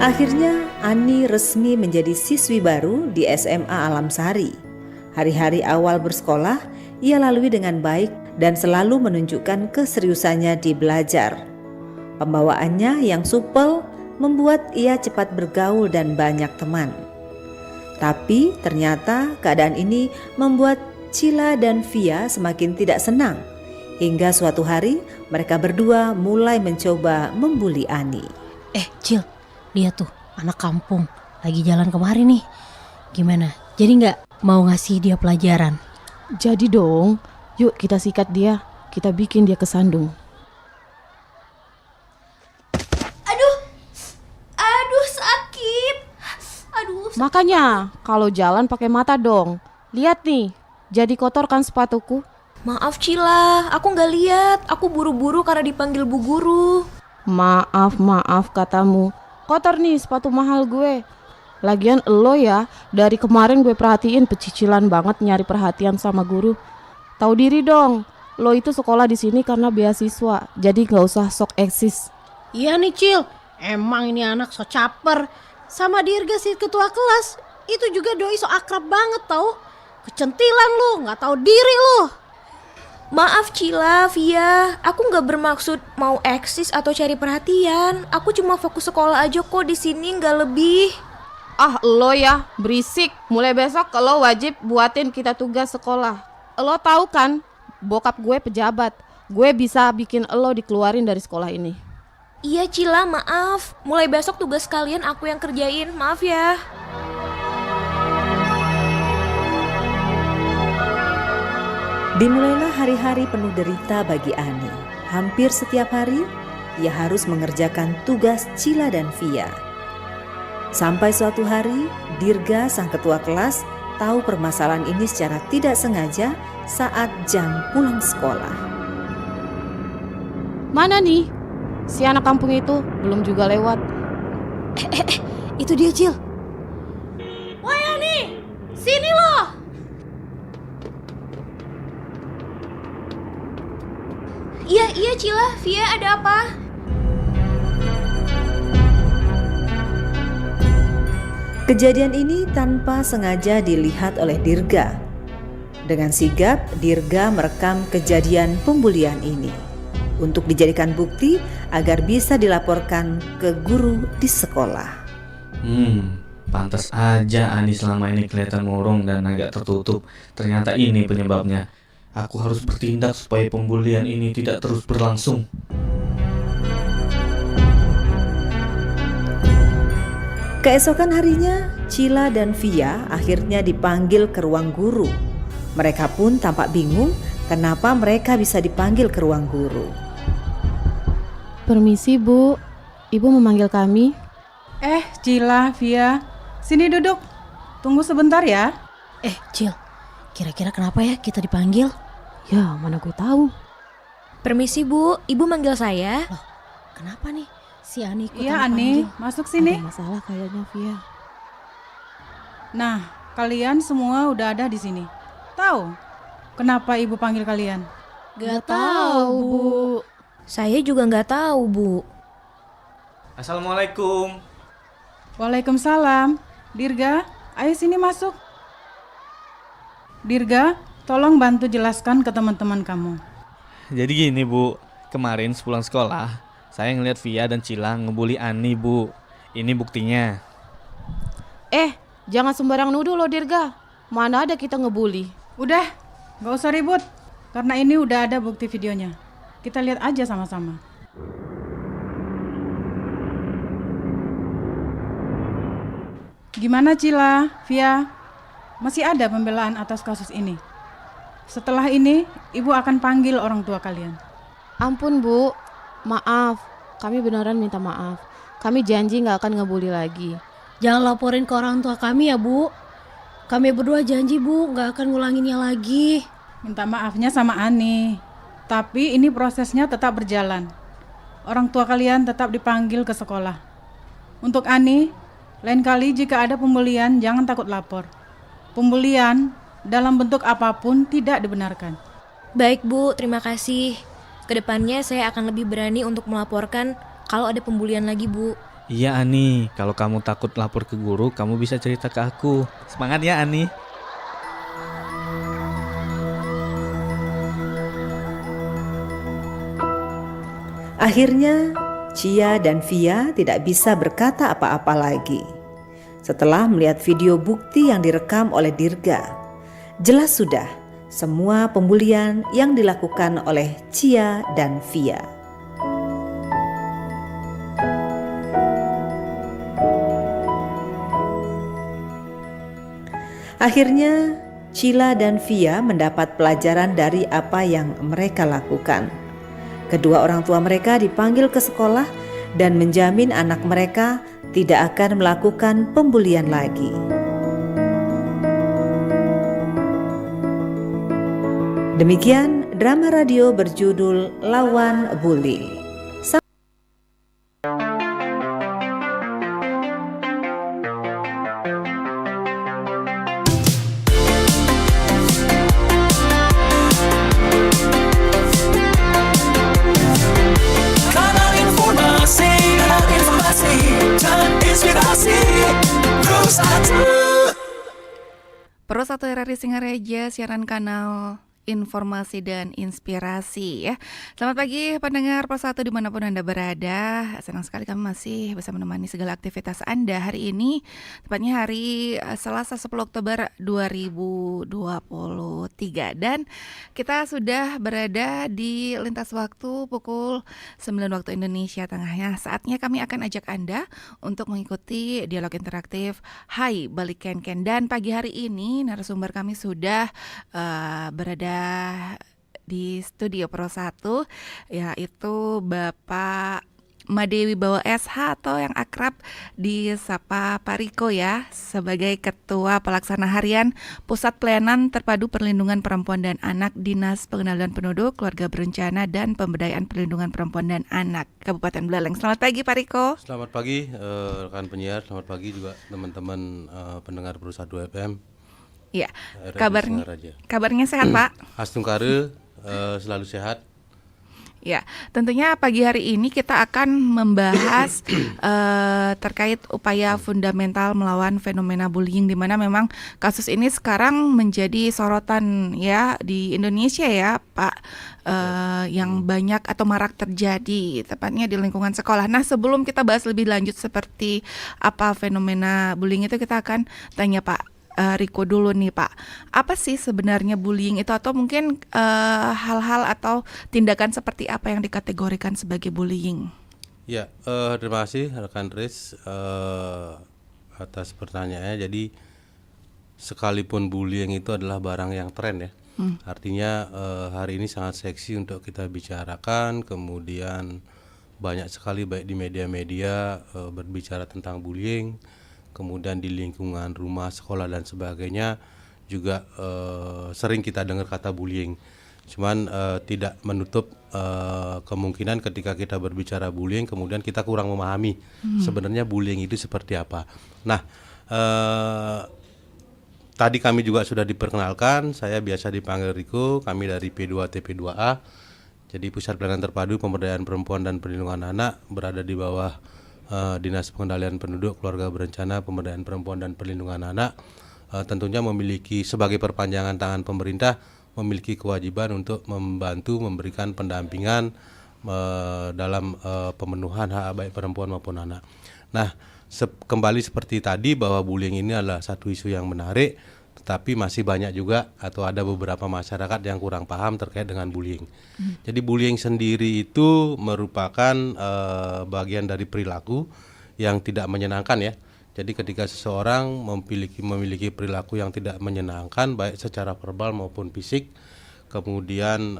Akhirnya Ani resmi menjadi siswi baru di SMA Alam Sari. Hari-hari awal bersekolah ia lalui dengan baik dan selalu menunjukkan keseriusannya di belajar. Pembawaannya yang supel membuat ia cepat bergaul dan banyak teman. Tapi ternyata keadaan ini membuat Cila dan Via semakin tidak senang. Hingga suatu hari mereka berdua mulai mencoba membuli Ani. Cil, lihat tuh anak kampung lagi jalan kemari nih. Gimana? Jadi nggak mau ngasih dia pelajaran? Jadi dong, yuk kita sikat dia, kita bikin dia kesandung. Aduh sakit. Aduh. Makanya kalau jalan pakai mata dong. Lihat nih, jadi kotor kan sepatuku? Maaf Cila, aku nggak lihat. Aku buru-buru karena dipanggil Bu Guru. Maaf katamu. Kotor nih sepatu mahal gue. Lagian lo ya, dari kemarin gue perhatiin pecicilan banget nyari perhatian sama guru. Tahu diri dong, lo itu sekolah di sini karena beasiswa, jadi nggak usah sok eksis. Iya nih Cil, emang ini anak so caper. Sama Dirga si ketua kelas, itu juga doi so akrab banget tau. Kecentilan lu, nggak tahu diri lu. Maaf Cila, Via, aku nggak bermaksud mau eksis atau cari perhatian. Aku cuma fokus sekolah aja kok di sini, nggak lebih. Ah lo ya, berisik. Mulai besok lo wajib buatin kita tugas sekolah. Lo tahu kan, bokap gue pejabat. Gue bisa bikin lo dikeluarin dari sekolah ini. Iya Cila, maaf. Mulai besok tugas kalian aku yang kerjain, maaf ya. Dimulailah hari-hari penuh derita bagi Ani. Hampir setiap hari, ia harus mengerjakan tugas Cila dan Via. Sampai suatu hari, Dirga sang ketua kelas tahu permasalahan ini secara tidak sengaja saat jam pulang sekolah. Mana nih? Si anak kampung itu belum juga lewat. Itu dia Cil. Woi Ani, sini loh. Iya Cila, Via ada apa? Kejadian ini tanpa sengaja dilihat oleh Dirga. Dengan sigap, Dirga merekam kejadian pembulian ini untuk dijadikan bukti agar bisa dilaporkan ke guru di sekolah. Pantas aja Ani selama ini kelihatan murung dan agak tertutup. Ternyata ini penyebabnya. Aku harus bertindak supaya pembulian ini tidak terus berlangsung. Keesokan harinya, Cila dan Via akhirnya dipanggil ke ruang guru. Mereka pun tampak bingung kenapa mereka bisa dipanggil ke ruang guru. Permisi Bu, Ibu memanggil kami. Cila, Via, sini duduk. Tunggu sebentar ya. Cil, kira-kira kenapa ya kita dipanggil? Ya, mana gue tahu. Permisi Bu, Ibu manggil saya. Loh, kenapa nih? Si Ani ikutan Iya Ani, dipanggil. masuk sini. Ada masalah kayaknya Via. Nah, kalian semua udah ada di sini. Tahu kenapa Ibu panggil kalian? Gak tahu Bu. Saya juga nggak tahu Bu. Assalamualaikum. Waalaikumsalam. Dirga, ayo sini masuk. Dirga, tolong bantu jelaskan ke teman-teman kamu. Jadi gini Bu, kemarin sepulang sekolah saya ngeliat Via dan Cila ngebully Ani Bu. Ini buktinya. Jangan sembarang nuduh lo Dirga. Mana ada kita ngebully. Udah, gak usah ribut. Karena ini udah ada bukti videonya. Kita lihat aja sama-sama. Gimana Cila, Via? Masih ada pembelaan atas kasus ini? Setelah ini, Ibu akan panggil orang tua kalian. Ampun Bu, maaf. Kami beneran minta maaf. Kami janji gak akan ngebully lagi. Jangan laporin ke orang tua kami ya Bu. Kami berdua janji Bu gak akan ngulanginnya lagi. Minta maafnya sama Ani. Tapi ini prosesnya tetap berjalan. Orang tua kalian tetap dipanggil ke sekolah. Untuk Ani, lain kali jika ada pembulian jangan takut lapor. Pembulian dalam bentuk apapun tidak dibenarkan. Baik Bu, terima kasih. Kedepannya saya akan lebih berani untuk melaporkan kalau ada pembulian lagi Bu. Iya Ani, kalau kamu takut lapor ke guru, kamu bisa cerita ke aku. Semangat ya Ani. Akhirnya, Cia dan Via tidak bisa berkata apa-apa lagi. Setelah melihat video bukti yang direkam oleh Dirga, jelas sudah semua pembulian yang dilakukan oleh Cia dan Via. Akhirnya, Cila dan Via mendapat pelajaran dari apa yang mereka lakukan. Kedua orang tua mereka dipanggil ke sekolah dan menjamin anak mereka tidak akan melakukan pembulian lagi. Demikian drama radio berjudul Lawan Bully. Kanal informasi dan inspirasi Pro 1 RRI Singareja, siaran kanal informasi dan inspirasi ya. Selamat pagi pendengar Pro 1 dimanapun Anda berada. Senang sekali kami masih bisa menemani segala aktivitas Anda hari ini. Tepatnya hari Selasa 10 Oktober 2023. Dan kita sudah berada di lintas waktu pukul 9 waktu Indonesia Tengah. Saatnya kami akan ajak Anda untuk mengikuti dialog interaktif Hai Balik Ken-Ken. Dan pagi hari ini narasumber kami sudah berada di studio Pro 1, yaitu Bapak Madewi Bawa SH atau yang akrab disapa Pak Riko ya, sebagai Ketua Pelaksana Harian Pusat Pelayanan Terpadu Perlindungan Perempuan dan Anak Dinas Pengendalian Penduduk, Keluarga Berencana dan Pemberdayaan Perlindungan Perempuan dan Anak Kabupaten Buleleng. Selamat pagi Pak Riko. Selamat pagi rekan penyiar, selamat pagi juga teman-teman pendengar Pro 1 FM. Ya, kabarnya sehat Pak? Astungkare selalu sehat. Ya, tentunya pagi hari ini kita akan membahas terkait upaya fundamental melawan fenomena bullying, di mana memang kasus ini sekarang menjadi sorotan ya di Indonesia ya Pak, yang banyak atau marak terjadi tepatnya di lingkungan sekolah. Nah, sebelum kita bahas lebih lanjut seperti apa fenomena bullying itu, kita akan tanya Pak Riko dulu nih Pak, apa sih sebenarnya bullying itu, atau mungkin hal-hal atau tindakan seperti apa yang dikategorikan sebagai bullying? Ya, terima kasih rekan Riz atas pertanyaannya. Jadi sekalipun bullying itu adalah barang yang tren ya, artinya hari ini sangat seksi untuk kita bicarakan, kemudian banyak sekali baik di media-media berbicara tentang bullying, kemudian di lingkungan rumah, sekolah dan sebagainya juga sering kita dengar kata bullying. Cuman tidak menutup kemungkinan ketika kita berbicara bullying kemudian kita kurang memahami sebenarnya bullying itu seperti apa. Nah, tadi kami juga sudah diperkenalkan, saya biasa dipanggil Riko, kami dari P2TP2A. Jadi Pusat Pelayanan Terpadu Pemberdayaan Perempuan dan Perlindungan Anak, berada di bawah Dinas Pengendalian Penduduk, Keluarga Berencana, Pemberdayaan Perempuan dan Perlindungan Anak. Tentunya memiliki sebagai perpanjangan tangan pemerintah, memiliki kewajiban untuk membantu memberikan pendampingan dalam pemenuhan hak baik perempuan maupun anak. Nah, kembali seperti tadi bahwa bullying ini adalah satu isu yang menarik, tetapi masih banyak juga atau ada beberapa masyarakat yang kurang paham terkait dengan bullying. Jadi bullying sendiri itu merupakan bagian dari perilaku yang tidak menyenangkan ya. Jadi ketika seseorang memiliki perilaku yang tidak menyenangkan baik secara verbal maupun fisik, kemudian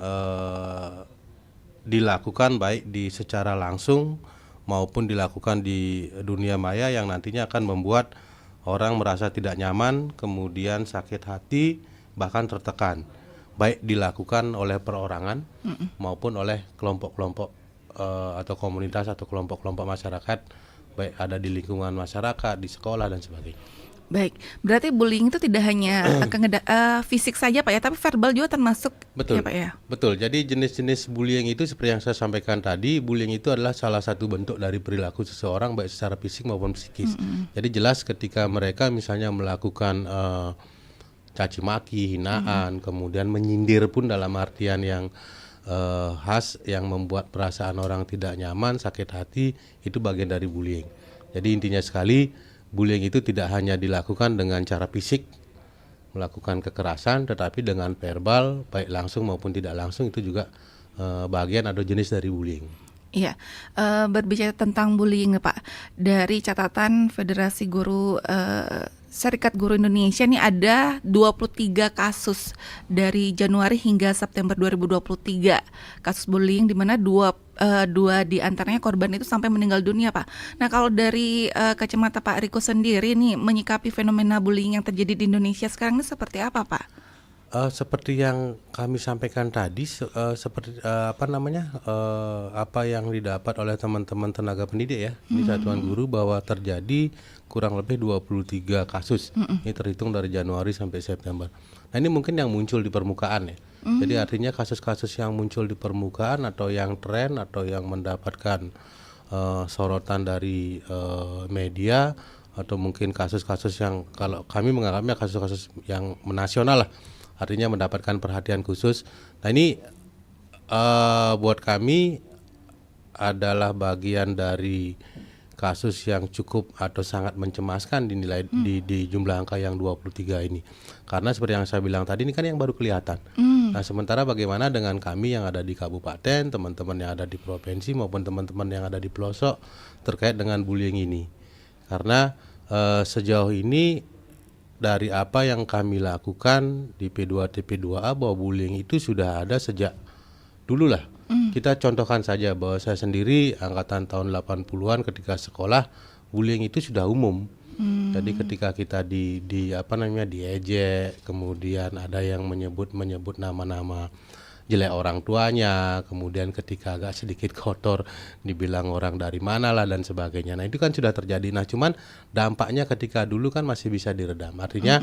dilakukan baik secara langsung maupun dilakukan di dunia maya yang nantinya akan membuat orang merasa tidak nyaman, kemudian sakit hati, bahkan tertekan, baik dilakukan oleh perorangan maupun oleh kelompok-kelompok atau komunitas atau kelompok-kelompok masyarakat, baik ada di lingkungan masyarakat, di sekolah dan sebagainya. Baik, berarti bullying itu tidak hanya fisik saja Pak ya, tapi verbal juga termasuk Betul, ya Pak ya? betul. Jadi jenis-jenis bullying itu seperti yang saya sampaikan tadi, bullying itu adalah salah satu bentuk dari perilaku seseorang baik secara fisik maupun psikis. Jadi jelas ketika mereka misalnya melakukan caci maki, hinaan, kemudian menyindir pun dalam artian yang khas yang membuat perasaan orang tidak nyaman, sakit hati, itu bagian dari bullying. Jadi intinya sekali, bullying itu tidak hanya dilakukan dengan cara fisik, melakukan kekerasan, tetapi dengan verbal, baik langsung maupun tidak langsung, itu juga bagian atau jenis dari bullying. Iya, berbicara tentang bullying Pak, dari catatan Federasi Guru Serikat Guru Indonesia nih ada 23 kasus dari Januari hingga September 2023 kasus bullying, di mana dua di antaranya korban itu sampai meninggal dunia Pak. Nah kalau dari kacamata Pak Riko sendiri nih menyikapi fenomena bullying yang terjadi di Indonesia sekarang ini seperti apa Pak? Seperti yang kami sampaikan tadi, seperti apa yang didapat oleh teman-teman tenaga pendidik ya di Satuan Guru, bahwa terjadi kurang lebih 23 kasus. Ini terhitung dari Januari sampai September. Nah ini mungkin yang muncul di permukaan ya. Jadi artinya kasus-kasus yang muncul di permukaan atau yang tren atau yang mendapatkan sorotan dari media, atau mungkin kasus-kasus yang kalau kami menganggapnya kasus-kasus yang nasional lah, artinya mendapatkan perhatian khusus. Nah ini buat kami adalah bagian dari kasus yang cukup atau sangat mencemaskan dinilai di jumlah angka yang 23 ini. Karena seperti yang saya bilang tadi, ini kan yang baru kelihatan. Nah sementara bagaimana dengan kami yang ada di kabupaten, teman-teman yang ada di provinsi maupun teman-teman yang ada di pelosok terkait dengan bullying ini. Karena sejauh ini dari apa yang kami lakukan di P2TP2A, bahwa bullying itu sudah ada sejak dulu lah. Kita contohkan saja bahwa saya sendiri angkatan tahun 80-an ketika sekolah, bullying itu sudah umum. Jadi ketika kita diejek, kemudian ada yang menyebut nama-nama jelek orang tuanya, kemudian ketika agak sedikit kotor dibilang orang dari mana lah dan sebagainya. Nah itu kan sudah terjadi. Nah cuman dampaknya ketika dulu kan masih bisa diredam. Artinya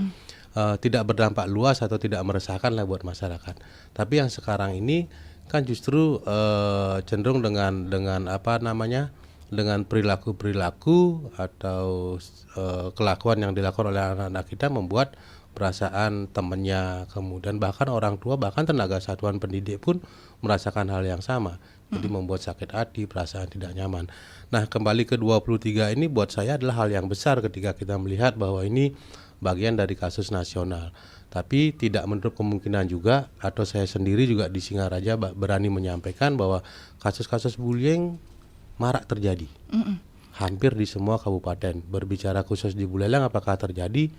tidak berdampak luas atau tidak meresahkan lah buat masyarakat. Tapi yang sekarang ini kan justru cenderung dengan perilaku atau kelakuan yang dilakukan oleh anak-anak kita membuat perasaan temannya, kemudian bahkan orang tua, bahkan tenaga satuan pendidik pun merasakan hal yang sama. Jadi membuat sakit hati, perasaan tidak nyaman. Nah kembali ke 23 ini buat saya adalah hal yang besar ketika kita melihat bahwa ini bagian dari kasus nasional. Tapi tidak menutup kemungkinan juga, atau saya sendiri juga di Singaraja berani menyampaikan bahwa kasus-kasus bullying marak terjadi. Hampir di semua kabupaten. Berbicara khusus di Buleleng apakah terjadi?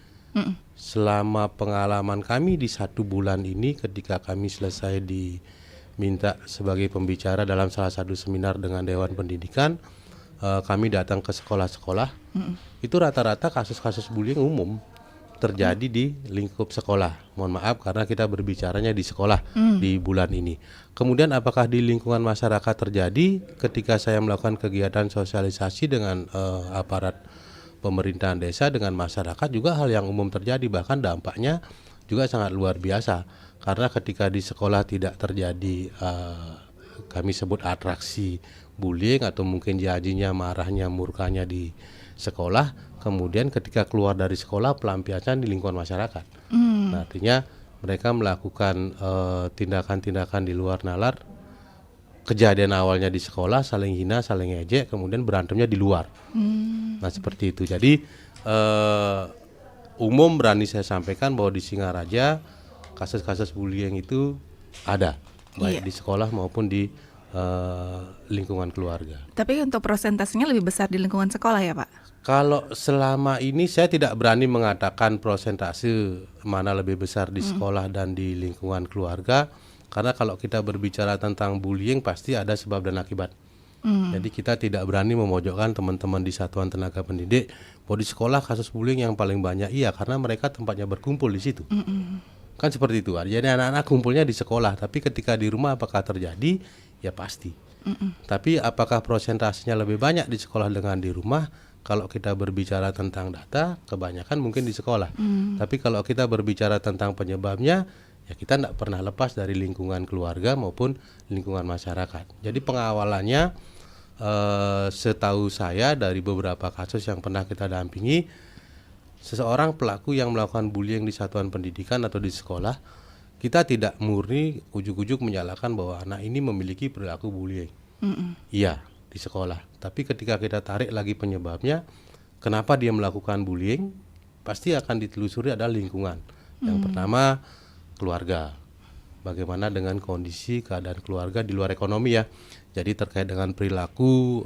Selama pengalaman kami di 1 bulan ini, ketika kami selesai diminta sebagai pembicara dalam salah satu seminar dengan Dewan Pendidikan, kami datang ke sekolah-sekolah, itu rata-rata kasus-kasus bullying umum terjadi di lingkup sekolah. Mohon maaf karena kita berbicaranya di sekolah di bulan ini. Kemudian apakah di lingkungan masyarakat terjadi? Ketika saya melakukan kegiatan sosialisasi dengan aparat pemerintahan desa dengan masyarakat, juga hal yang umum terjadi, bahkan dampaknya juga sangat luar biasa. Karena ketika di sekolah tidak terjadi kami sebut atraksi bullying atau mungkin janjinya, marahnya, murkanya di sekolah, kemudian ketika keluar dari sekolah pelampiasan di lingkungan masyarakat. Nah, artinya mereka melakukan tindakan-tindakan di luar nalar. Kejadian awalnya di sekolah, saling hina, saling ejek, kemudian berantemnya di luar. Nah seperti itu. Jadi umum berani saya sampaikan bahwa di Singaraja kasus-kasus bullying itu ada, baik di sekolah maupun di lingkungan keluarga. Tapi untuk persentasenya lebih besar di lingkungan sekolah ya Pak? Kalau selama ini saya tidak berani mengatakan persentase mana lebih besar di sekolah dan di lingkungan keluarga. Karena kalau kita berbicara tentang bullying pasti ada sebab dan akibat. Jadi kita tidak berani memojokkan teman-teman di satuan tenaga pendidik bahwa di sekolah kasus bullying yang paling banyak, iya karena mereka tempatnya berkumpul di situ. Kan seperti itu. Jadi anak-anak kumpulnya di sekolah, tapi ketika di rumah apakah terjadi? Ya pasti. Tapi apakah prosentasenya lebih banyak di sekolah dengan di rumah? kalau kita berbicara tentang data, kebanyakan mungkin di sekolah. Tapi kalau kita berbicara tentang penyebabnya, ya kita tidak pernah lepas dari lingkungan keluarga maupun lingkungan masyarakat. Jadi pengawalannya, setahu saya dari beberapa kasus yang pernah kita dampingi, seseorang pelaku yang melakukan bullying di satuan pendidikan atau di sekolah, kita tidak murni ujuk-ujuk menyalahkan bahwa anak ini memiliki perilaku bullying. Iya, di sekolah. Tapi ketika kita tarik lagi penyebabnya, kenapa dia melakukan bullying, pasti akan ditelusuri adalah lingkungan. Yang pertama, keluarga. Bagaimana dengan kondisi keadaan keluarga di luar ekonomi ya. Jadi terkait dengan perilaku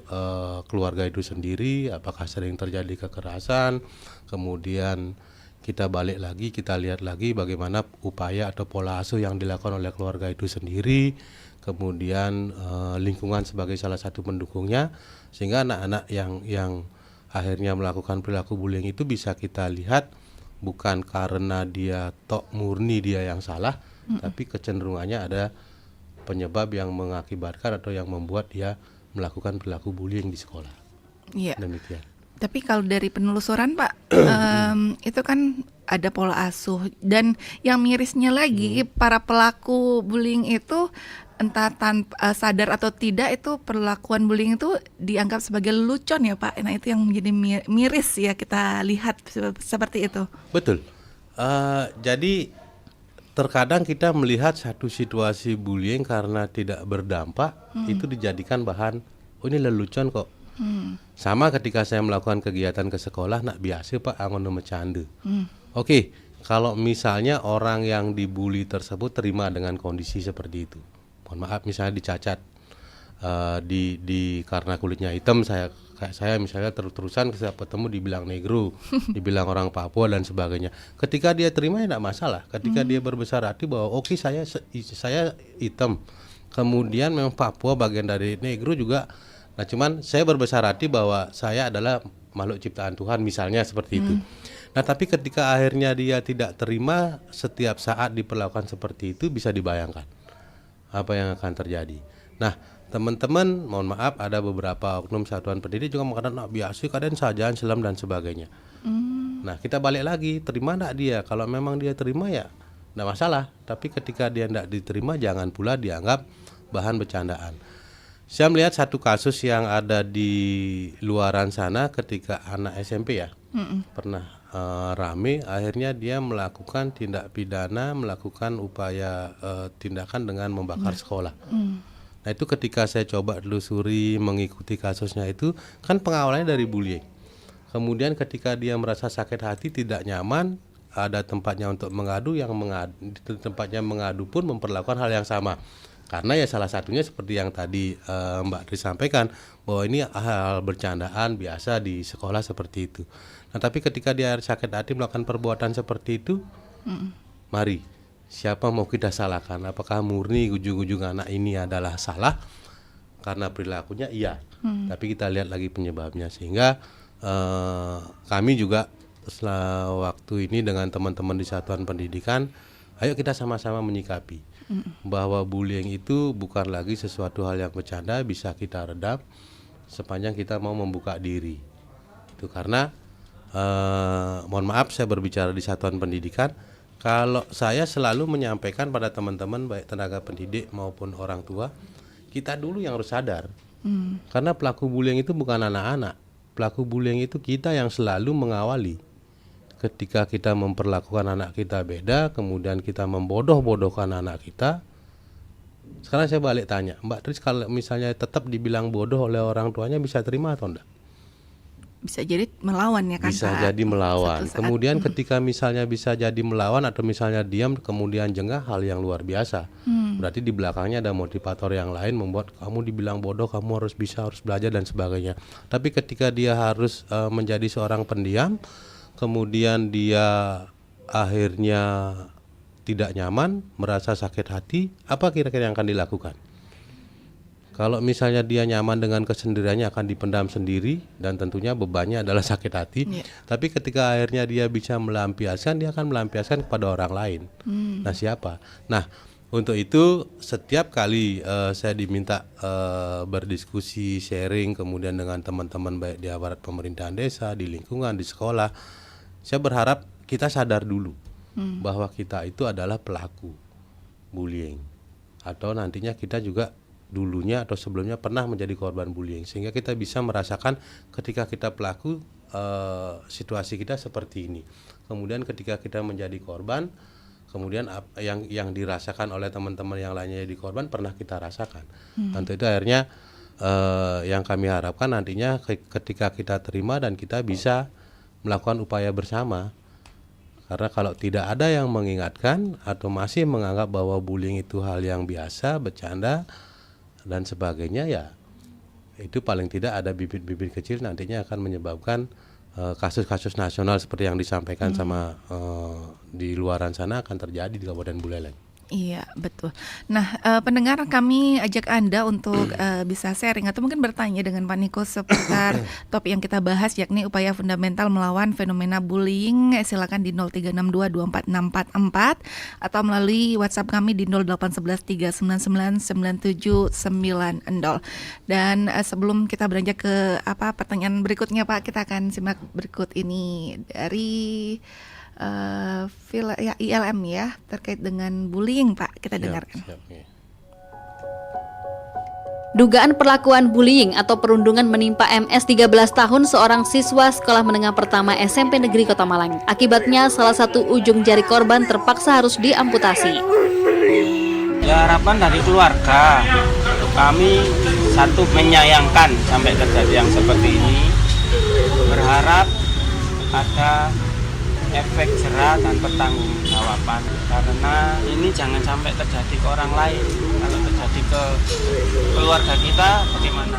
keluarga itu sendiri, apakah sering terjadi kekerasan, kemudian kita balik lagi, kita lihat lagi bagaimana upaya atau pola asuh yang dilakukan oleh keluarga itu sendiri, kemudian lingkungan sebagai salah satu pendukungnya, sehingga anak-anak yang akhirnya melakukan perilaku bullying itu bisa kita lihat bukan karena dia murni dia yang salah, tapi kecenderungannya ada penyebab yang mengakibatkan atau yang membuat dia melakukan perilaku bullying di sekolah. Iya. Demikian. Tapi kalau dari penelusuran Pak, itu kan ada pola asuh, dan yang mirisnya lagi para pelaku bullying itu entah tanpa sadar atau tidak, itu perlakuan bullying itu dianggap sebagai lelucon ya Pak. Nah itu yang menjadi miris ya, kita lihat seperti itu. Betul. Jadi terkadang kita melihat satu situasi bullying karena tidak berdampak, itu dijadikan bahan, oh ini lelucon kok. Sama ketika saya melakukan kegiatan ke sekolah, nak biasa Pak, angon bercanda. Oke, kalau misalnya orang yang dibully tersebut terima dengan kondisi seperti itu, mohon maaf misalnya dicacat, karena kulitnya hitam, saya misalnya terus-terusan saya ketemu dibilang negro, dibilang orang Papua dan sebagainya. Ketika dia terima ya tidak masalah. Ketika dia berbesar hati bahwa oke, saya hitam, kemudian memang Papua bagian dari negro juga. Nah cuman saya berbesar hati bahwa saya adalah makhluk ciptaan Tuhan, misalnya seperti itu. Nah tapi ketika akhirnya dia tidak terima, setiap saat diperlakukan seperti itu, bisa dibayangkan apa yang akan terjadi. Nah teman-teman, mohon maaf, ada beberapa oknum satuan pendidik juga mengatakan biasa kadang sajaan selam dan sebagainya. Nah kita balik lagi, terima enggak dia? Kalau memang dia terima ya enggak masalah. Tapi ketika dia enggak diterima, jangan pula dianggap bahan bercandaan. Saya melihat satu kasus yang ada di luaran sana ketika anak SMP ya, pernah rame, akhirnya dia melakukan tindak pidana, melakukan upaya tindakan dengan membakar sekolah. Nah itu ketika saya coba telusuri mengikuti kasusnya itu, kan pengawalannya dari bullying. Kemudian ketika dia merasa sakit hati, tidak nyaman, ada tempatnya untuk mengadu, tempatnya mengadu pun memperlakukan hal yang sama. Karena ya salah satunya seperti yang tadi Mbak Tri sampaikan, bahwa ini hal bercandaan biasa di sekolah seperti itu. Nah tapi ketika dia sakit hati melakukan perbuatan seperti itu, mari, siapa mau kita salahkan? Apakah murni ujung-ujung anak ini adalah salah karena perilakunya? Iya, tapi kita lihat lagi penyebabnya. Sehingga kami juga setelah waktu ini dengan teman-teman di satuan pendidikan, ayo kita sama-sama menyikapi bahwa bullying itu bukan lagi sesuatu hal yang bercanda, bisa kita redam sepanjang kita mau membuka diri. Itu karena mohon maaf saya berbicara di satuan pendidikan, kalau saya selalu menyampaikan pada teman-teman baik tenaga pendidik maupun orang tua, kita dulu yang harus sadar. Karena pelaku bullying itu bukan anak-anak. Pelaku bullying itu kita yang selalu mengawali. Ketika kita memperlakukan anak kita beda, kemudian kita membodoh-bodohkan anak kita. Sekarang saya balik tanya, Mbak Tris, kalau misalnya tetap dibilang bodoh oleh orang tuanya, bisa terima atau enggak? Bisa jadi melawan ya kan? Bisa jadi melawan. Kemudian ketika misalnya bisa jadi melawan atau misalnya diam kemudian jengah, hal yang luar biasa. Berarti di belakangnya ada motivator yang lain membuat kamu dibilang bodoh, kamu harus bisa, harus belajar dan sebagainya. Tapi ketika dia harus menjadi seorang pendiam, kemudian dia akhirnya tidak nyaman, merasa sakit hati, apa kira-kira yang akan dilakukan? Kalau misalnya dia nyaman dengan kesendiriannya, akan dipendam sendiri dan tentunya bebannya adalah sakit hati. Tapi ketika akhirnya dia bisa melampiaskan, dia akan melampiaskan kepada orang lain. Nah siapa? Nah Untuk itu setiap kali saya diminta berdiskusi, sharing, kemudian dengan teman-teman baik di aparat pemerintahan desa, di lingkungan, di sekolah, saya berharap kita sadar dulu bahwa kita itu adalah pelaku bullying, atau nantinya kita juga dulunya atau sebelumnya pernah menjadi korban bullying, sehingga kita bisa merasakan ketika kita pelaku situasi kita seperti ini. Kemudian ketika kita menjadi korban, kemudian yang dirasakan oleh teman-teman yang lainnya di korban pernah kita rasakan. Untuk itu akhirnya yang kami harapkan nantinya ketika kita terima dan kita bisa melakukan upaya bersama. Karena kalau tidak ada yang mengingatkan atau masih menganggap bahwa bullying itu hal yang biasa, bercanda dan sebagainya, ya itu paling tidak ada bibit-bibit kecil nantinya akan menyebabkan kasus-kasus nasional seperti yang disampaikan sama di luaran sana akan terjadi di Kabupaten Buleleng. Iya, betul. Nah, pendengar, kami ajak Anda untuk bisa sharing atau mungkin bertanya dengan Pak Niko seputar topik yang kita bahas, yakni upaya fundamental melawan fenomena bullying. Silakan di 0362246444 atau melalui WhatsApp kami di 08113999790. Dan sebelum kita beranjak ke pertanyaan berikutnya, Pak, kita akan simak berikut ini dari ILM ya, terkait dengan bullying, Pak. Kita dengarkan. Dugaan perlakuan bullying atau perundungan menimpa MS 13 tahun, seorang siswa sekolah menengah pertama SMP Negeri Kota Malang. Akibatnya salah satu ujung jari korban terpaksa harus diamputasi. Ya, harapan dari keluarga, kami satu menyayangkan sampai kejadian seperti ini, berharap ada efek jerah dan pertanggungjawaban, karena ini jangan sampai terjadi ke orang lain. Kalau terjadi ke keluarga kita, bagaimana?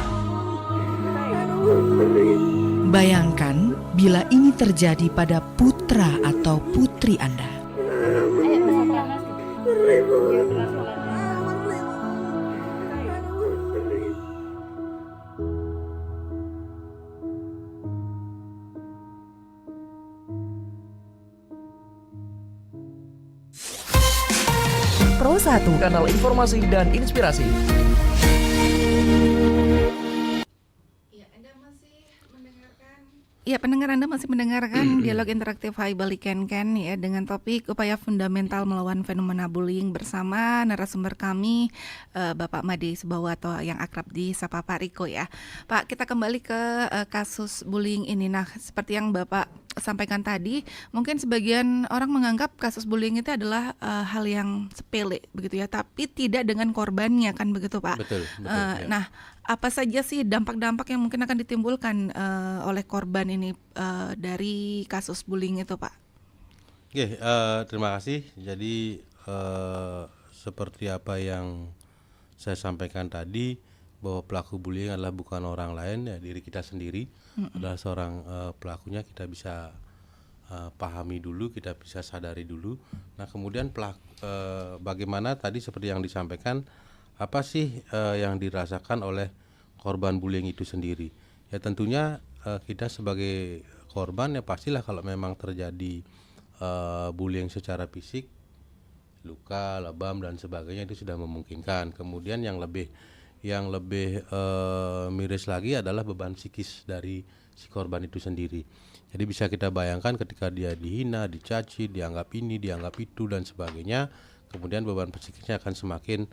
Bayangkan bila ini terjadi pada putra atau putri Anda. Pro 1, kanal informasi dan inspirasi. Ya, pendengar, Anda masih mendengarkan dialog interaktif Hai Bali Ken ya, dengan topik upaya fundamental melawan fenomena bullying bersama narasumber kami Bapak Made Subawa atau yang akrab disapa Pak Riko ya. Pak, kita kembali ke kasus bullying ini. Nah, seperti yang Bapak sampaikan tadi, mungkin sebagian orang menganggap kasus bullying itu adalah hal yang sepele begitu ya, tapi tidak dengan korbannya, kan begitu, Pak? Betul, ya. Nah, apa saja sih dampak-dampak yang mungkin akan ditimbulkan oleh korban ini dari kasus bullying itu, Pak? Oke, terima kasih. Jadi seperti apa yang saya sampaikan tadi, bahwa pelaku bullying adalah bukan orang lain, ya diri kita sendiri adalah seorang pelakunya. Kita bisa pahami dulu, kita bisa sadari dulu. Nah, kemudian bagaimana tadi seperti yang disampaikan, apa sih yang dirasakan oleh korban bullying itu sendiri? Ya tentunya kita sebagai korban ya pastilah kalau memang terjadi bullying secara fisik, luka, lebam dan sebagainya, itu sudah memungkinkan. Kemudian yang lebih miris lagi adalah beban psikis dari si korban itu sendiri. Jadi bisa kita bayangkan ketika dia dihina, dicaci, dianggap ini, dianggap itu dan sebagainya, kemudian beban psikisnya akan semakin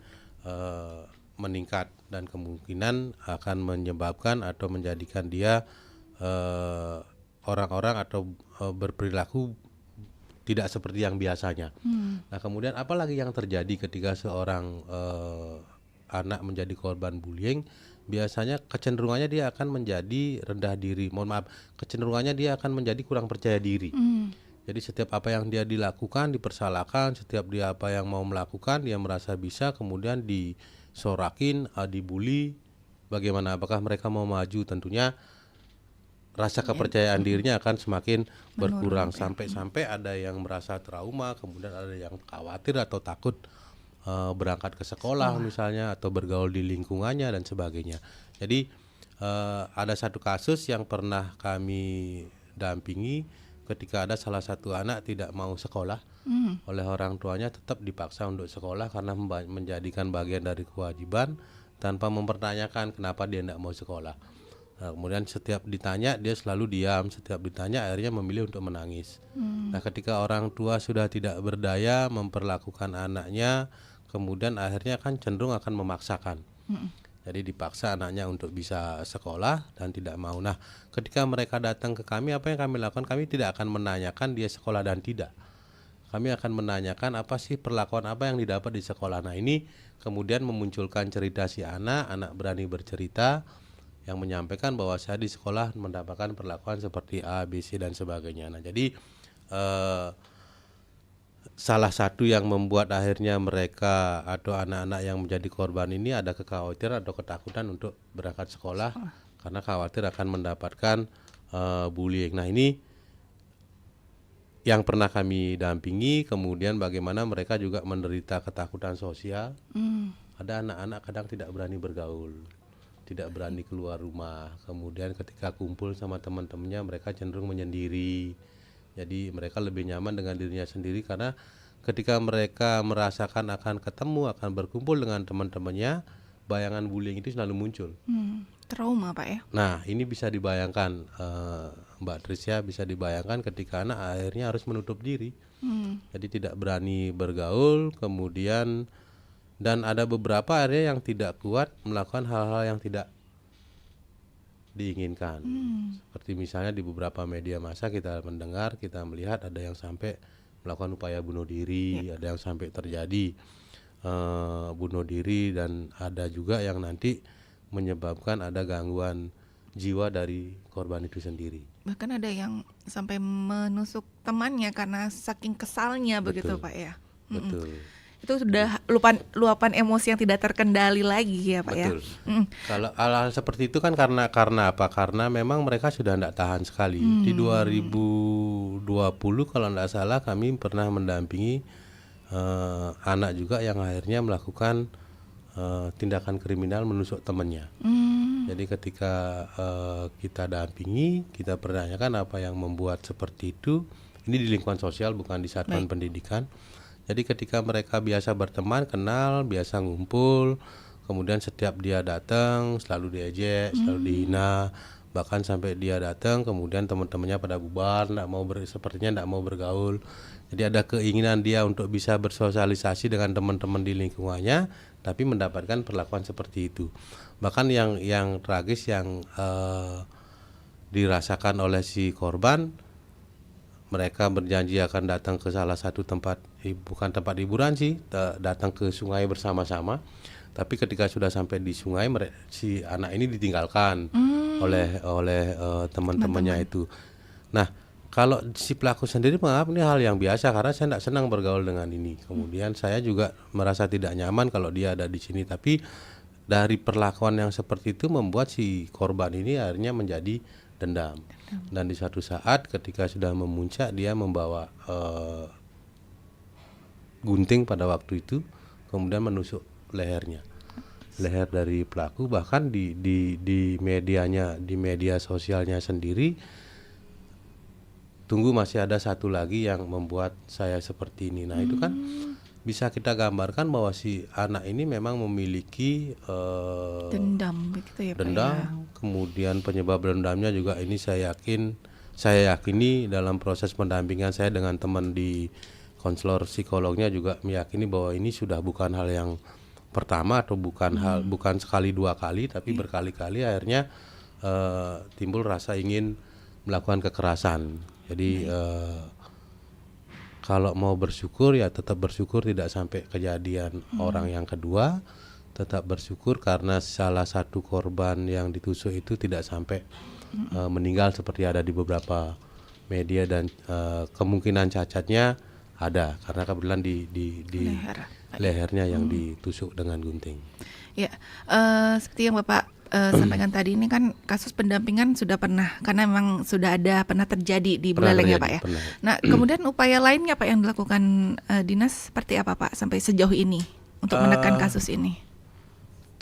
meningkat dan kemungkinan akan menyebabkan atau menjadikan dia orang-orang atau berperilaku tidak seperti yang biasanya. Nah, kemudian apalagi yang terjadi ketika seorang anak menjadi korban bullying, biasanya kecenderungannya dia akan menjadi rendah diri. Kecenderungannya dia akan menjadi kurang percaya diri. Jadi setiap apa yang dia dilakukan dipersalahkan, setiap dia apa yang mau melakukan dia merasa bisa, kemudian disorakin, dibully. Bagaimana? Apakah mereka mau maju? Tentunya rasa kepercayaan dirinya akan semakin berkurang, sampai ada yang merasa trauma, kemudian ada yang khawatir atau takut berangkat ke sekolah misalnya, atau bergaul di lingkungannya dan sebagainya. Jadi ada satu kasus yang pernah kami dampingi, ketika ada salah satu anak tidak mau sekolah oleh orang tuanya, tetap dipaksa untuk sekolah karena menjadikan bagian dari kewajiban tanpa mempertanyakan kenapa dia tidak mau sekolah. Nah, kemudian setiap ditanya dia selalu diam, setiap ditanya akhirnya memilih untuk menangis. Nah, ketika orang tua sudah tidak berdaya memperlakukan anaknya, kemudian akhirnya kan cenderung akan memaksakan. Jadi dipaksa anaknya untuk bisa sekolah dan tidak mau. Nah, ketika mereka datang ke kami, apa yang kami lakukan? Kami tidak akan menanyakan dia sekolah dan tidak. Kami akan menanyakan apa sih perlakuan apa yang didapat di sekolah. Nah, ini kemudian memunculkan cerita si anak berani bercerita yang menyampaikan bahwa saya di sekolah mendapatkan perlakuan seperti A, B, C dan sebagainya. Nah, jadi salah satu yang membuat akhirnya mereka atau anak-anak yang menjadi korban ini ada kekhawatiran atau ketakutan untuk berangkat sekolah karena khawatir akan mendapatkan bullying. Nah, ini yang pernah kami dampingi, kemudian bagaimana mereka juga menderita ketakutan sosial. Ada anak-anak kadang tidak berani bergaul, tidak berani keluar rumah, kemudian ketika kumpul sama teman-temannya mereka cenderung menyendiri. Jadi mereka lebih nyaman dengan dirinya sendiri karena ketika mereka merasakan akan ketemu, akan berkumpul dengan teman-temannya, bayangan bullying itu selalu muncul. Trauma Pak ya? Nah, ini bisa dibayangkan Mbak Trisya, bisa dibayangkan ketika anak akhirnya harus menutup diri. Jadi tidak berani bergaul, kemudian dan ada beberapa area yang tidak kuat melakukan hal-hal yang tidak diinginkan. Seperti misalnya di beberapa media massa kita mendengar, kita melihat ada yang sampai melakukan upaya bunuh diri, ada yang sampai terjadi bunuh diri, dan ada juga yang nanti menyebabkan ada gangguan jiwa dari korban itu sendiri. Bahkan ada yang sampai menusuk temannya karena saking kesalnya. Begitu Pak ya? Betul. Itu sudah luapan emosi yang tidak terkendali lagi ya Pak. Betul. Ya. Kalau hal-hal seperti itu kan karena apa? Karena memang mereka sudah tidak tahan sekali. Di 2020 kalau tidak salah kami pernah mendampingi anak juga yang akhirnya melakukan tindakan kriminal menusuk temannya. Jadi ketika kita dampingi, kita pertanyakan apa yang membuat seperti itu. Ini di lingkungan sosial, bukan di satuan pendidikan. Jadi ketika mereka biasa berteman, kenal, biasa ngumpul, kemudian setiap dia datang selalu diejek, selalu dihina, bahkan sampai dia datang kemudian teman-temannya pada bubar, sepertinya tidak mau bergaul. Jadi ada keinginan dia untuk bisa bersosialisasi dengan teman-teman di lingkungannya, tapi mendapatkan perlakuan seperti itu. Bahkan yang tragis yang dirasakan oleh si korban, mereka berjanji akan datang ke salah satu tempat, bukan tempat hiburan sih, datang ke sungai bersama-sama. Tapi ketika sudah sampai di sungai, si anak ini ditinggalkan oleh teman-temannya itu. Nah, kalau si pelaku sendiri menganggap ini hal yang biasa karena saya tidak senang bergaul dengan ini. Kemudian saya juga merasa tidak nyaman kalau dia ada di sini. Tapi dari perlakuan yang seperti itu membuat si korban ini akhirnya menjadi dendam. Dan di suatu saat ketika sudah memuncak, dia membawa gunting pada waktu itu, kemudian menusuk leher dari pelaku. Bahkan di media sosialnya sendiri, tunggu masih ada satu lagi yang membuat saya seperti ini. Nah, itu kan bisa kita gambarkan bahwa si anak ini memang memiliki dendam begitu ya Pak. Dendam, kemudian penyebab dendamnya juga ini saya yakini dalam proses pendampingan saya dengan teman di konselor psikolognya juga meyakini bahwa ini sudah bukan hal yang pertama atau bukan sekali dua kali, tapi berkali-kali akhirnya timbul rasa ingin melakukan kekerasan. Jadi kalau mau bersyukur ya tetap bersyukur tidak sampai kejadian orang yang kedua, tetap bersyukur karena salah satu korban yang ditusuk itu tidak sampai meninggal seperti ada di beberapa media, dan kemungkinan cacatnya ada karena kebetulan di lehernya yang ditusuk dengan gunting. Ya, seperti yang Bapak sampaikan tadi, ini kan kasus pendampingan sudah pernah, karena memang sudah pernah terjadi di Buleleng ya Pak ya. Pernah. Nah, kemudian upaya lainnya Pak yang dilakukan dinas seperti apa Pak sampai sejauh ini untuk menekan kasus ini?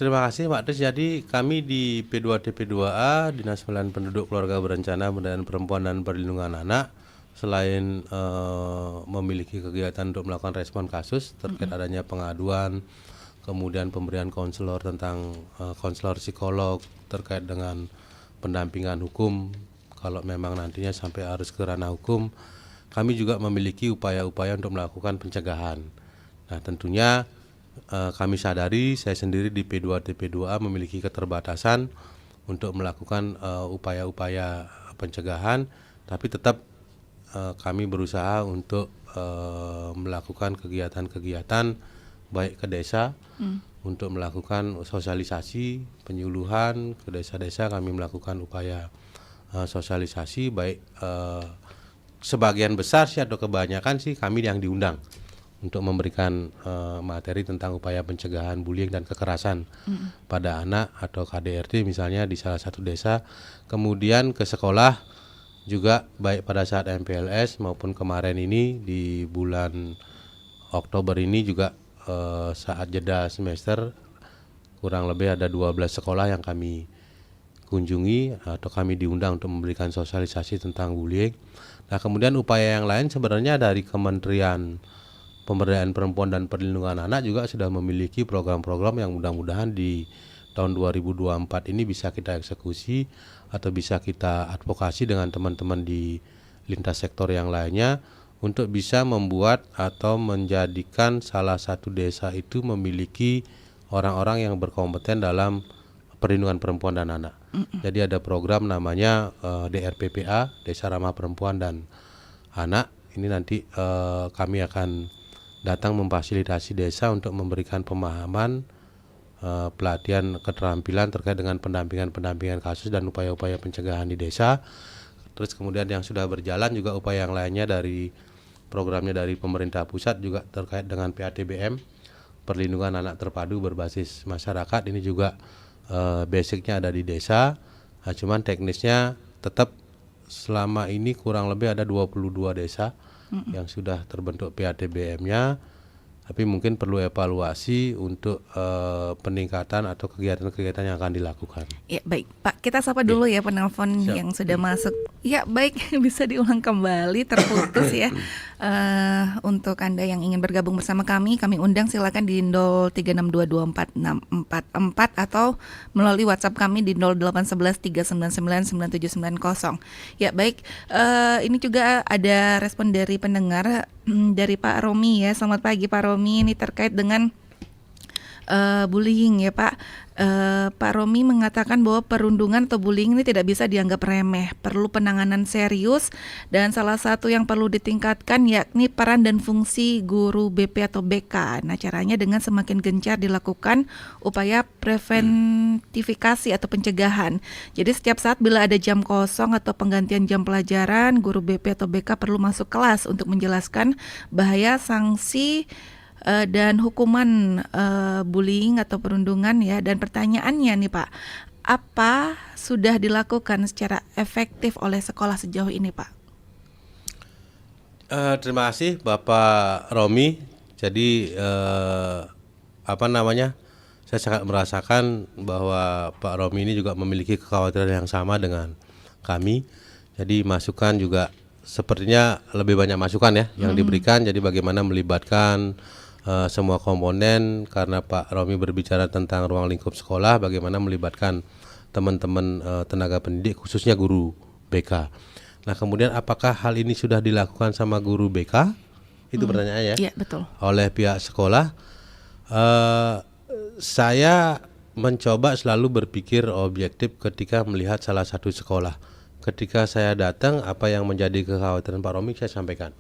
Terima kasih Mbak Tris. Jadi kami di P2TP2A, Dinas Pelayanan Penduduk Keluarga Berencana Pemberdayaan Perempuan dan Perlindungan Anak, selain memiliki kegiatan untuk melakukan respon kasus terkait adanya pengaduan, kemudian pemberian konselor tentang konselor psikolog terkait dengan pendampingan hukum kalau memang nantinya sampai harus ke ranah hukum, kami juga memiliki upaya-upaya untuk melakukan pencegahan. Nah tentunya kami sadari, saya sendiri di P2 TP2A memiliki keterbatasan untuk melakukan upaya-upaya pencegahan, tapi tetap kami berusaha untuk melakukan kegiatan-kegiatan baik ke desa untuk melakukan sosialisasi, penyuluhan ke desa-desa. Kami melakukan upaya sosialisasi baik sebagian besar sih atau kebanyakan sih kami yang diundang untuk memberikan materi tentang upaya pencegahan bullying dan kekerasan pada anak atau KDRT misalnya di salah satu desa. Kemudian ke sekolah juga baik pada saat MPLS maupun kemarin ini di bulan Oktober ini juga saat jeda semester kurang lebih ada 12 sekolah yang kami kunjungi atau kami diundang untuk memberikan sosialisasi tentang bullying. Nah kemudian upaya yang lain sebenarnya dari Kementerian Pemberdayaan Perempuan dan Perlindungan Anak juga sudah memiliki program-program yang mudah-mudahan di tahun 2024 ini bisa kita eksekusi atau bisa kita advokasi dengan teman-teman di lintas sektor yang lainnya untuk bisa membuat atau menjadikan salah satu desa itu memiliki orang-orang yang berkompeten dalam perlindungan perempuan dan anak. Jadi ada program namanya DRPPA, Desa Ramah Perempuan dan Anak. Ini nanti kami akan datang memfasilitasi desa untuk memberikan pemahaman, pelatihan keterampilan terkait dengan pendampingan kasus dan upaya-upaya pencegahan di desa. Terus kemudian yang sudah berjalan juga upaya yang lainnya dari programnya dari pemerintah pusat juga terkait dengan PATBM, perlindungan anak terpadu berbasis masyarakat. Ini juga basicnya ada di desa. Nah, cuman teknisnya tetap selama ini kurang lebih ada 22 desa yang sudah terbentuk PATBM-nya. Tapi mungkin perlu evaluasi untuk peningkatan atau kegiatan-kegiatan yang akan dilakukan. Ya baik Pak, kita sapa dulu ya penelpon yang sudah masuk. Ya baik, bisa diulang kembali, terputus ya. Untuk Anda yang ingin bergabung bersama kami undang silakan di 0362246644 atau melalui WhatsApp kami di 08113999790. Ya baik, ini juga ada respon dari pendengar dari Pak Romi ya. Selamat pagi Pak Romi, ini terkait dengan bullying ya Pak. Pak Romi mengatakan bahwa perundungan atau bullying ini tidak bisa dianggap remeh, perlu penanganan serius dan salah satu yang perlu ditingkatkan yakni peran dan fungsi guru BP atau BK. Nah caranya dengan semakin gencar dilakukan upaya preventifikasi atau pencegahan. Jadi setiap saat bila ada jam kosong atau penggantian jam pelajaran, guru BP atau BK perlu masuk kelas untuk menjelaskan bahaya, sanksi dan hukuman bullying atau perundungan ya. Dan pertanyaannya nih Pak, apa sudah dilakukan secara efektif oleh sekolah sejauh ini Pak? Terima kasih Bapak Romi. Jadi saya sangat merasakan bahwa Pak Romi ini juga memiliki kekhawatiran yang sama dengan kami. Jadi masukan juga sepertinya lebih banyak masukan ya yang diberikan. Jadi bagaimana melibatkan semua komponen, karena Pak Romi berbicara tentang ruang lingkup sekolah, bagaimana melibatkan teman-teman tenaga pendidik khususnya guru BK. Nah kemudian apakah hal ini sudah dilakukan sama guru BK? Itu pertanyaannya ya. Iya betul. Oleh pihak sekolah, saya mencoba selalu berpikir objektif ketika melihat salah satu sekolah. Ketika saya datang, apa yang menjadi kekhawatiran Pak Romi saya sampaikan.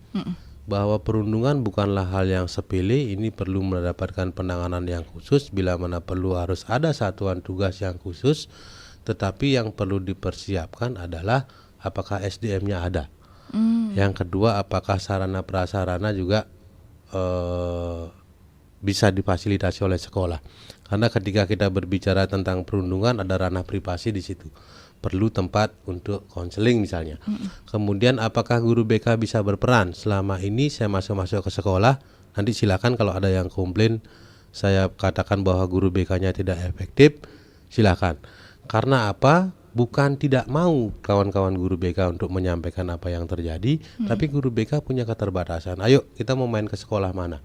Bahwa perundungan bukanlah hal yang sepele, ini perlu mendapatkan penanganan yang khusus, bila mana perlu harus ada satuan tugas yang khusus, tetapi yang perlu dipersiapkan adalah apakah SDM-nya ada. Yang kedua, apakah sarana prasarana juga bisa difasilitasi oleh sekolah. Karena ketika kita berbicara tentang perundungan ada ranah privasi di situ. Perlu tempat untuk konseling misalnya. Kemudian apakah guru BK bisa berperan? Selama ini saya masuk ke sekolah, nanti silakan kalau ada yang komplain saya katakan bahwa guru BK-nya tidak efektif, silakan. Karena apa? bukan tidak mau kawan-kawan guru BK untuk menyampaikan apa yang terjadi, tapi guru BK punya keterbatasan. Ayo kita mau main ke sekolah mana?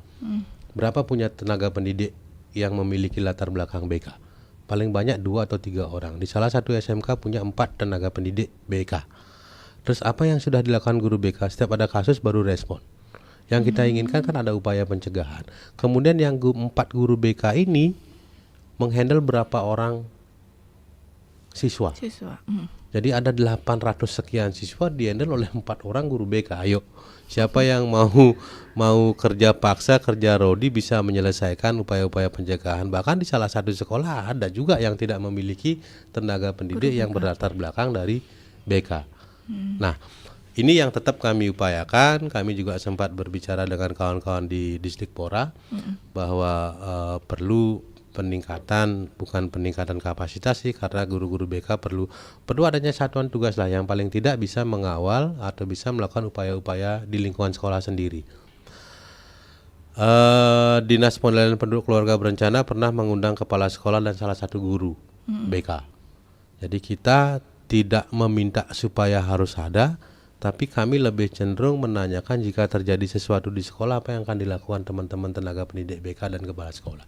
Berapa punya tenaga pendidik yang memiliki latar belakang BK? Paling banyak 2 atau 3 orang. Di salah satu SMK punya 4 tenaga pendidik BK. Terus apa yang sudah dilakukan guru BK? Setiap ada kasus baru respon. Yang kita inginkan kan ada upaya pencegahan. Kemudian yang 4 guru BK ini menghandle berapa orang siswa. Jadi ada 800 sekian siswa dihandle oleh 4 orang guru BK. Ayo, siapa yang mau kerja paksa, kerja rodi bisa menyelesaikan upaya-upaya pencegahan. Bahkan di salah satu sekolah ada juga yang tidak memiliki tenaga pendidik yang berlatar belakang dari BK. Nah, ini yang tetap kami upayakan. Kami juga sempat berbicara dengan kawan-kawan di Disdikpora bahwa perlu peningkatan, bukan peningkatan kapasitas sih, karena guru-guru BK perlu adanya satuan tugas lah yang paling tidak bisa mengawal atau bisa melakukan upaya-upaya di lingkungan sekolah sendiri. Dinas Pengendalian Penduduk Keluarga Berencana pernah mengundang kepala sekolah dan salah satu guru BK. Jadi kita tidak meminta supaya harus ada, tapi kami lebih cenderung menanyakan jika terjadi sesuatu di sekolah apa yang akan dilakukan teman-teman tenaga pendidik BK dan kepala sekolah.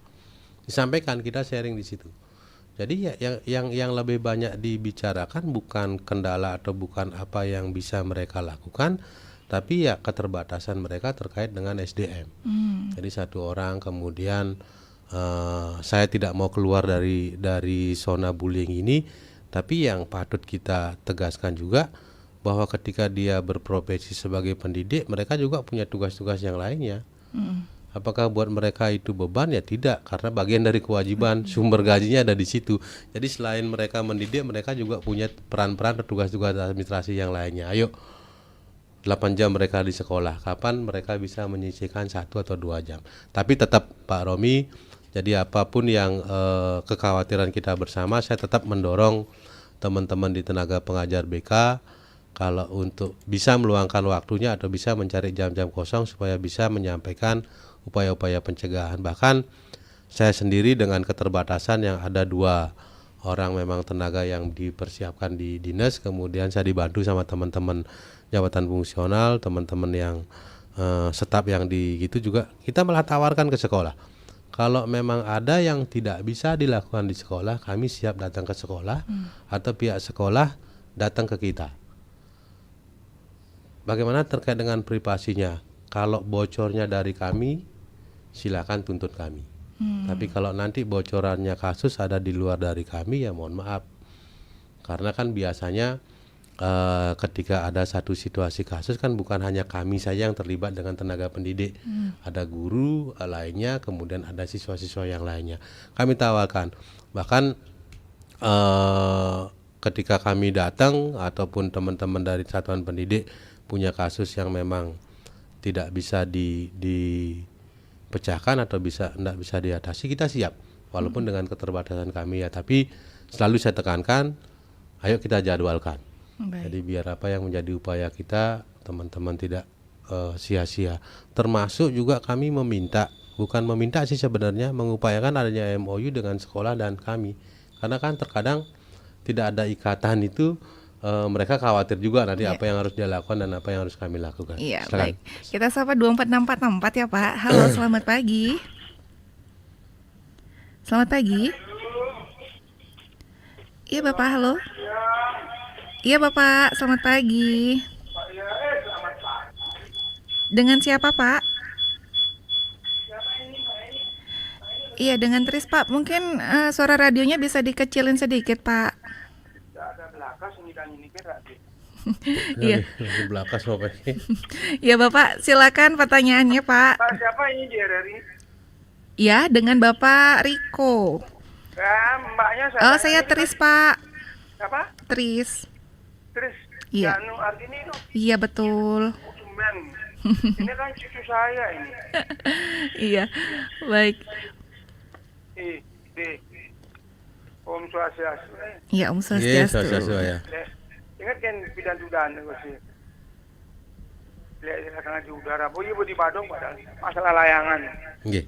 Disampaikan, kita sharing di situ. Jadi yang lebih banyak dibicarakan bukan kendala atau bukan apa yang bisa mereka lakukan, tapi ya keterbatasan mereka terkait dengan SDM. Jadi satu orang kemudian saya tidak mau keluar dari zona bullying ini, tapi yang patut kita tegaskan juga bahwa ketika dia berprofesi sebagai pendidik, mereka juga punya tugas-tugas yang lainnya. Apakah buat mereka itu beban? Ya tidak, karena bagian dari kewajiban, sumber gajinya ada di situ. Jadi selain mereka mendidik, mereka juga punya peran-peran dan tugas-tugas administrasi yang lainnya. Ayo, 8 jam mereka di sekolah, kapan mereka bisa menyisihkan 1 atau 2 jam. Tapi tetap Pak Romi, jadi apapun yang kekhawatiran kita bersama, saya tetap mendorong teman-teman di tenaga pengajar BK kalau untuk bisa meluangkan waktunya atau bisa mencari jam-jam kosong supaya bisa menyampaikan upaya-upaya pencegahan. Bahkan saya sendiri dengan keterbatasan yang ada 2 orang memang tenaga yang dipersiapkan di dinas, kemudian saya dibantu sama teman-teman jabatan fungsional, teman-teman yang staf yang di gitu juga kita malah tawarkan ke sekolah. Kalau memang ada yang tidak bisa dilakukan di sekolah, kami siap datang ke sekolah atau pihak sekolah datang ke kita. Bagaimana terkait dengan privasinya? Kalau bocornya dari kami, silakan tuntut kami. Tapi kalau nanti bocorannya kasus ada di luar dari kami, ya mohon maaf. Karena kan biasanya ketika ada satu situasi kasus kan bukan hanya kami saja yang terlibat dengan tenaga pendidik. Ada guru lainnya, kemudian ada siswa-siswa yang lainnya. Kami tawarkan. Bahkan ketika kami datang ataupun teman-teman dari satuan pendidik punya kasus yang memang tidak bisa dipecahkan atau tidak bisa diatasi, kita siap walaupun dengan keterbatasan kami ya, tapi selalu saya tekankan, ayo kita jadwalkan. Jadi biar apa yang menjadi upaya kita teman-teman tidak sia-sia. Termasuk juga kami bukan meminta sih sebenarnya, mengupayakan adanya MOU dengan sekolah dan kami, karena kan terkadang tidak ada ikatan itu. Mereka khawatir juga nanti apa yang harus dia lakukan dan apa yang harus kami lakukan. Iya, baik. Kita sapa 24644 ya Pak. Halo, selamat pagi. Selamat pagi. Iya Bapak, halo. Iya Bapak, selamat pagi. Dengan siapa Pak? Iya, dengan Tris Pak. Mungkin suara radionya bisa dikecilin sedikit Pak. Iya. Iya Bapak, silakan pertanyaannya Pak. Pak, siapa ini di RRI? Ya, dengan Bapak Riko. Ya, mbaknya saya. Oh, saya Tris Pak. Siapa? Tris. Tris. Iya. Janu Artini itu. Iya betul. Ini kan cucu saya ini. Iya, baik. Om Swastiastu. Iya, Om Swastiastu. Ya. Ingat kan bidang udara sih. Lihat karena di udara, boy di Badung padahal masalah layangan. Nggih.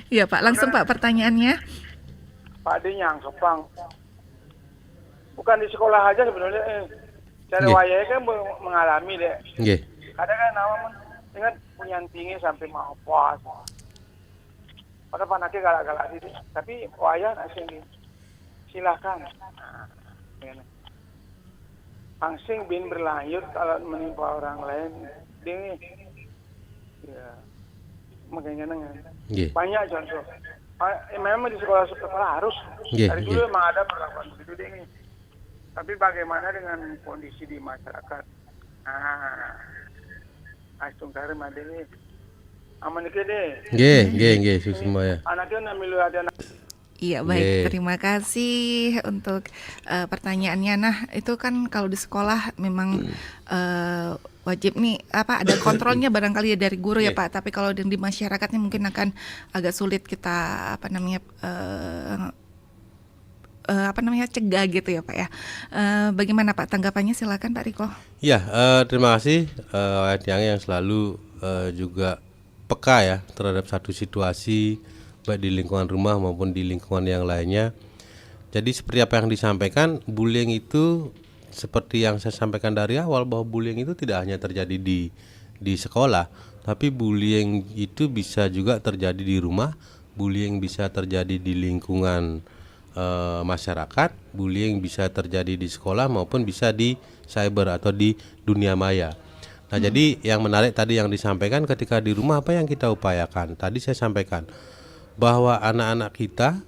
Iya, Pak, langsung Pak pertanyaannya. Pak De yang Sepang. bukan di sekolah aja sebenarnya. Cara Nggih. wayai kan mengalami deh. Nggih. Kadang kan nama ingat punya tinggi sampai mau puas. Pada panaknya galak-galak gitu. Tapi wayah asing silakan. Pangsing bin berlanjut kalau menimpa orang lain. Dia ya makanya nengan. Nggih. Banyak contoh. Memang di sekolah harus. Nggih, Dari dulu nggih. memang ada perlakuan begitu deh. Tapi bagaimana dengan kondisi di masyarakat? Astung kare made ni. Aman ke deh. Nggih, semua ya. Anaknya namilu ada Iya baik, Nggih. terima kasih untuk pertanyaannya. Nah itu kan kalau di sekolah memang wajib nih ada kontrolnya barangkali ya dari guru ya Pak. Tapi kalau di masyarakatnya mungkin akan agak sulit kita cegah gitu ya Pak ya. Bagaimana Pak tanggapannya, silakan Pak Riko. Ya, terima kasih yang selalu juga peka ya terhadap satu situasi baik di lingkungan rumah maupun di lingkungan yang lainnya. Jadi seperti apa yang disampaikan, bullying itu seperti yang saya sampaikan dari awal bahwa bullying itu tidak hanya terjadi di sekolah, tapi bullying itu bisa juga terjadi di rumah, bullying bisa terjadi di lingkungan masyarakat, bullying bisa terjadi di sekolah maupun bisa di cyber atau di dunia maya. Nah, jadi yang menarik tadi yang disampaikan ketika di rumah apa yang kita upayakan. Tadi saya sampaikan bahwa anak-anak kita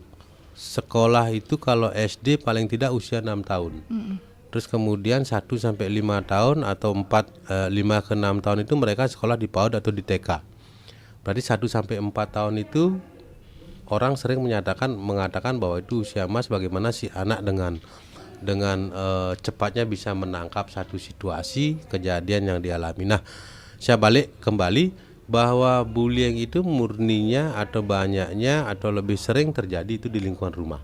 sekolah itu kalau SD paling tidak usia 6 tahun. Terus kemudian 1 sampai 5 tahun atau 5 ke 6 tahun itu mereka sekolah di PAUD atau di TK. Berarti 1 sampai 4 tahun itu orang sering mengatakan bahwa itu usia emas, bagaimana si anak dengan cepatnya bisa menangkap satu situasi kejadian yang dialami. Nah, saya balik kembali bahwa bullying itu murninya atau banyaknya atau lebih sering terjadi itu di lingkungan rumah.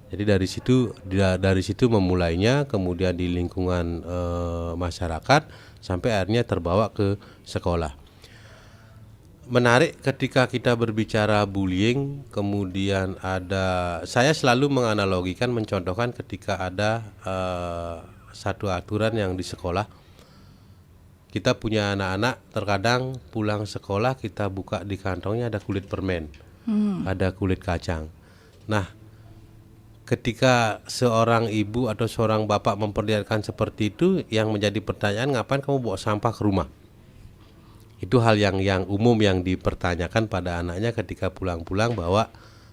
Jadi dari situ memulainya, kemudian di lingkungan masyarakat sampai akhirnya terbawa ke sekolah. Menarik ketika kita berbicara bullying, kemudian saya selalu menganalogikan, mencontohkan ketika ada satu aturan yang di sekolah. Kita punya anak-anak, terkadang pulang sekolah kita buka di kantongnya ada kulit permen, ada kulit kacang. Nah, ketika seorang ibu atau seorang bapak memperlihatkan seperti itu, yang menjadi pertanyaan, ngapain kamu bawa sampah ke rumah? Itu hal yang umum yang dipertanyakan pada anaknya ketika pulang-pulang bawa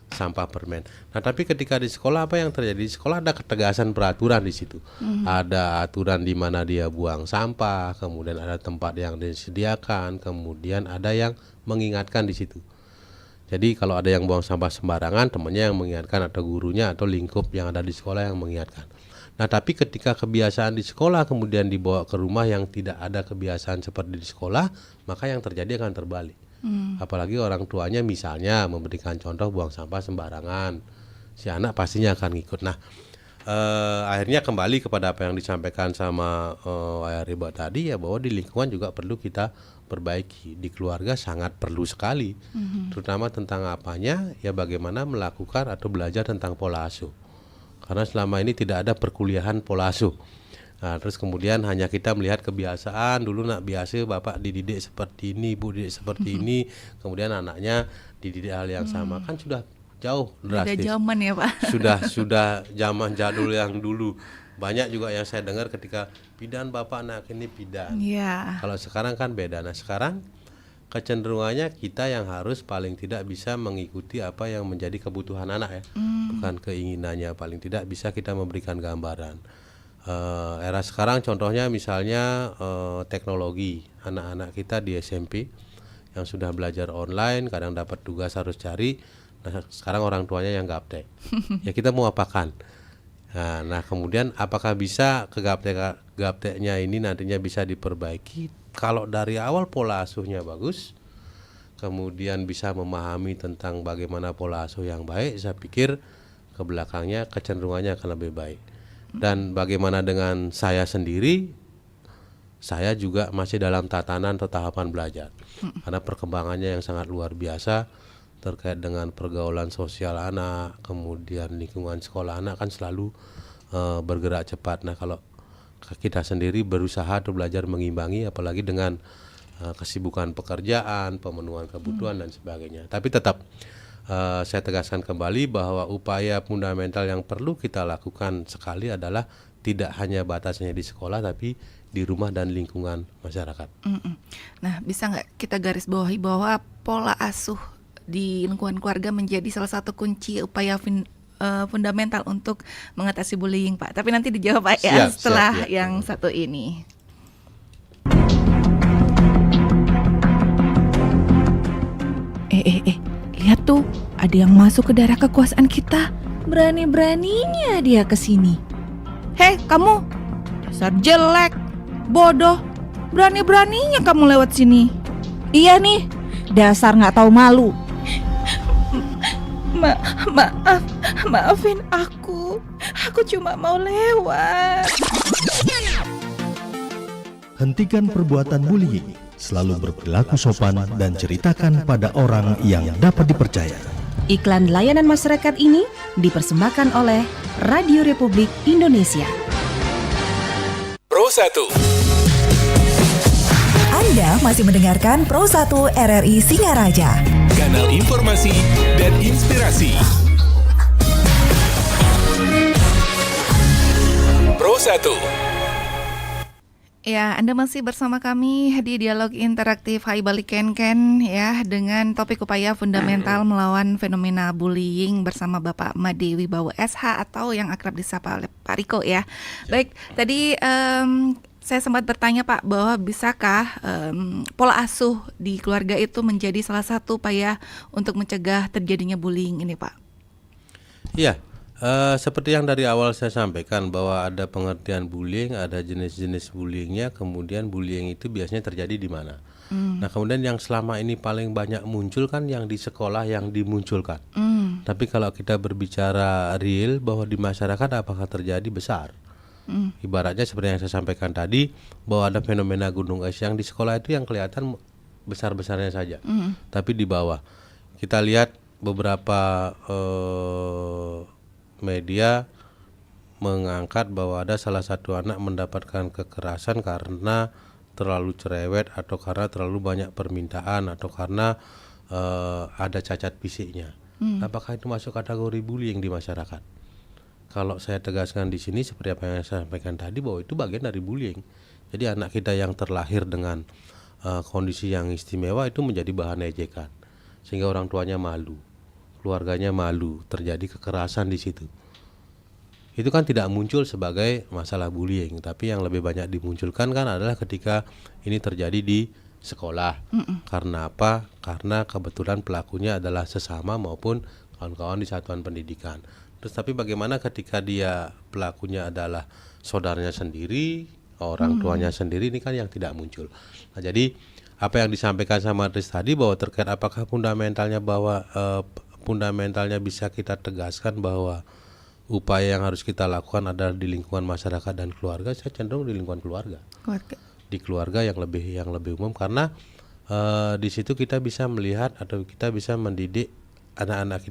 sampah permen. Nah, tapi ketika di sekolah apa yang terjadi? Di sekolah ada ketegasan peraturan di situ. Ada aturan di mana dia buang sampah, kemudian ada tempat yang disediakan, kemudian ada yang mengingatkan di situ. Jadi kalau ada yang buang sampah sembarangan, temannya yang mengingatkan atau gurunya atau lingkup yang ada di sekolah yang mengingatkan. Nah, tapi ketika kebiasaan di sekolah kemudian dibawa ke rumah yang tidak ada kebiasaan seperti di sekolah, maka yang terjadi akan terbalik. Apalagi orang tuanya misalnya memberikan contoh buang sampah sembarangan, si anak pastinya akan ngikut. Nah, akhirnya kembali kepada apa yang disampaikan sama Ayah Riba tadi ya, bahwa di lingkungan juga perlu kita perbaiki. Di keluarga sangat perlu sekali, terutama tentang apanya ya, bagaimana melakukan atau belajar tentang pola asuh. Karena selama ini tidak ada perkuliahan pola asuh. Nah, terus kemudian hanya kita melihat kebiasaan, dulu nak biasa bapak dididik seperti ini, ibu dididik seperti ini, kemudian anaknya dididik hal yang sama, kan sudah jauh drastis. Ada zaman ya Pak. Sudah zaman jadul yang dulu. Banyak juga yang saya dengar ketika pidan bapak anak ini pidan. Iya. Kalau sekarang kan beda. Nah, sekarang kecenderungannya kita yang harus paling tidak bisa mengikuti apa yang menjadi kebutuhan anak ya, bukan keinginannya. Paling tidak bisa kita memberikan gambaran. Era sekarang contohnya misalnya teknologi, anak-anak kita di SMP yang sudah belajar online, kadang dapat tugas harus cari. Nah, sekarang orang tuanya yang gaptek. Ya kita mau apakan? Nah, kemudian apakah bisa gapteknya ini nantinya bisa diperbaiki? Kalau dari awal pola asuhnya bagus, kemudian bisa memahami tentang bagaimana pola asuh yang baik, saya pikir ke belakangnya kecenderungannya akan lebih baik. Dan bagaimana dengan saya sendiri, saya juga masih dalam tatanan atau tahapan belajar. Karena perkembangannya yang sangat luar biasa terkait dengan pergaulan sosial anak, kemudian lingkungan sekolah anak kan selalu bergerak cepat. Nah kalau kita sendiri berusaha untuk belajar mengimbangi, apalagi dengan kesibukan pekerjaan, pemenuhan kebutuhan dan sebagainya. Tapi tetap saya tegaskan kembali bahwa upaya fundamental yang perlu kita lakukan sekali adalah tidak hanya batasnya di sekolah, tapi di rumah dan lingkungan masyarakat. Nah, bisa nggak kita garis bawahi bahwa pola asuh di lingkungan keluarga menjadi salah satu kunci upaya fundamental untuk mengatasi bullying, Pak? Tapi nanti dijawab Pak ya setelah yang satu ini. Lihat tuh, ada yang masuk ke daerah kekuasaan kita. Berani-beraninya dia ke sini. Hei, kamu! Dasar jelek, bodoh. Berani-beraninya kamu lewat sini. Iya nih, dasar nggak tahu malu. Maafin aku. Aku cuma mau lewat. Hentikan perbuatan bullying. Selalu berperilaku sopan dan ceritakan pada orang yang dapat dipercaya. Iklan layanan masyarakat ini dipersembahkan oleh Radio Republik Indonesia. Pro 1. Anda masih mendengarkan Pro 1 RRI Singaraja. Kanal informasi dan inspirasi. Pro 1. Ya, Anda masih bersama kami di Dialog Interaktif Hai Balik Ken ya, dengan topik upaya fundamental melawan fenomena bullying bersama Bapak Made Wibowo SH atau yang akrab disapa oleh Pak Riko ya. Baik, tadi saya sempat bertanya Pak bahwa bisakah pola asuh di keluarga itu menjadi salah satu upaya untuk mencegah terjadinya bullying ini Pak? Iya. Seperti yang dari awal saya sampaikan bahwa ada pengertian bullying, ada jenis-jenis bullyingnya, kemudian bullying itu biasanya terjadi di mana. Nah kemudian yang selama ini paling banyak muncul kan yang di sekolah yang dimunculkan. Tapi kalau kita berbicara real bahwa di masyarakat apakah terjadi besar. Ibaratnya seperti yang saya sampaikan tadi bahwa ada fenomena gunung es yang di sekolah itu yang kelihatan besar-besarnya saja. Tapi di bawah kita lihat beberapa media mengangkat bahwa ada salah satu anak mendapatkan kekerasan karena terlalu cerewet atau karena terlalu banyak permintaan atau karena ada cacat fisiknya. Apakah itu masuk kategori bullying di masyarakat? Kalau saya tegaskan di sini seperti apa yang saya sampaikan tadi bahwa itu bagian dari bullying. Jadi anak kita yang terlahir dengan kondisi yang istimewa itu menjadi bahan ejekan sehingga orang tuanya malu. Keluarganya malu, terjadi kekerasan di situ. Itu kan tidak muncul sebagai masalah bullying, tapi yang lebih banyak dimunculkan kan adalah ketika ini terjadi di sekolah. Karena apa? Karena kebetulan pelakunya adalah sesama maupun kawan-kawan di satuan pendidikan. Terus tapi bagaimana ketika dia pelakunya adalah saudaranya sendiri, orang tuanya sendiri, ini kan yang tidak muncul. Nah, jadi apa yang disampaikan sama Tris tadi bahwa terkait apakah fundamentalnya bahwa fundamentalnya bisa kita tegaskan bahwa upaya yang harus kita lakukan adalah di lingkungan masyarakat dan keluarga. Saya cenderung di lingkungan keluarga. Di keluarga yang lebih umum karena di situ kita bisa melihat atau kita bisa mendidik anak-anak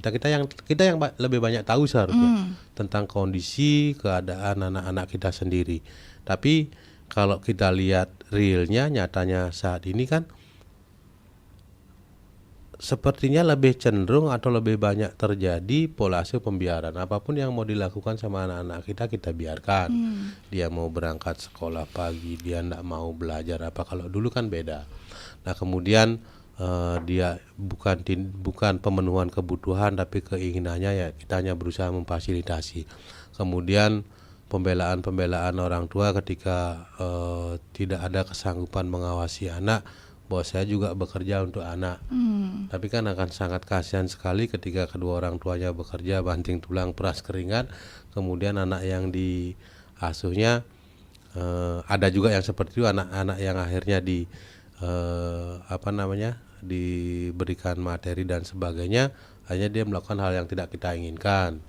kita yang lebih banyak tahu seharusnya tentang kondisi keadaan anak-anak kita sendiri. Tapi kalau kita lihat realnya, nyatanya saat ini kan sepertinya lebih cenderung atau lebih banyak terjadi pola asuh pembiaran. Apapun yang mau dilakukan sama anak-anak kita biarkan. Dia mau berangkat sekolah pagi, dia tidak mau belajar apa. Kalau dulu kan beda. Nah kemudian dia bukan pemenuhan kebutuhan tapi keinginannya ya kita hanya berusaha memfasilitasi. Kemudian pembelaan orang tua ketika tidak ada kesanggupan mengawasi anak, bahwa saya juga bekerja untuk anak. Tapi kan akan sangat kasihan sekali ketika kedua orang tuanya bekerja banting tulang peras keringat, kemudian anak yang diasuhnya ada juga yang seperti itu, anak-anak yang akhirnya diberikan materi dan sebagainya, hanya dia melakukan hal yang tidak kita inginkan.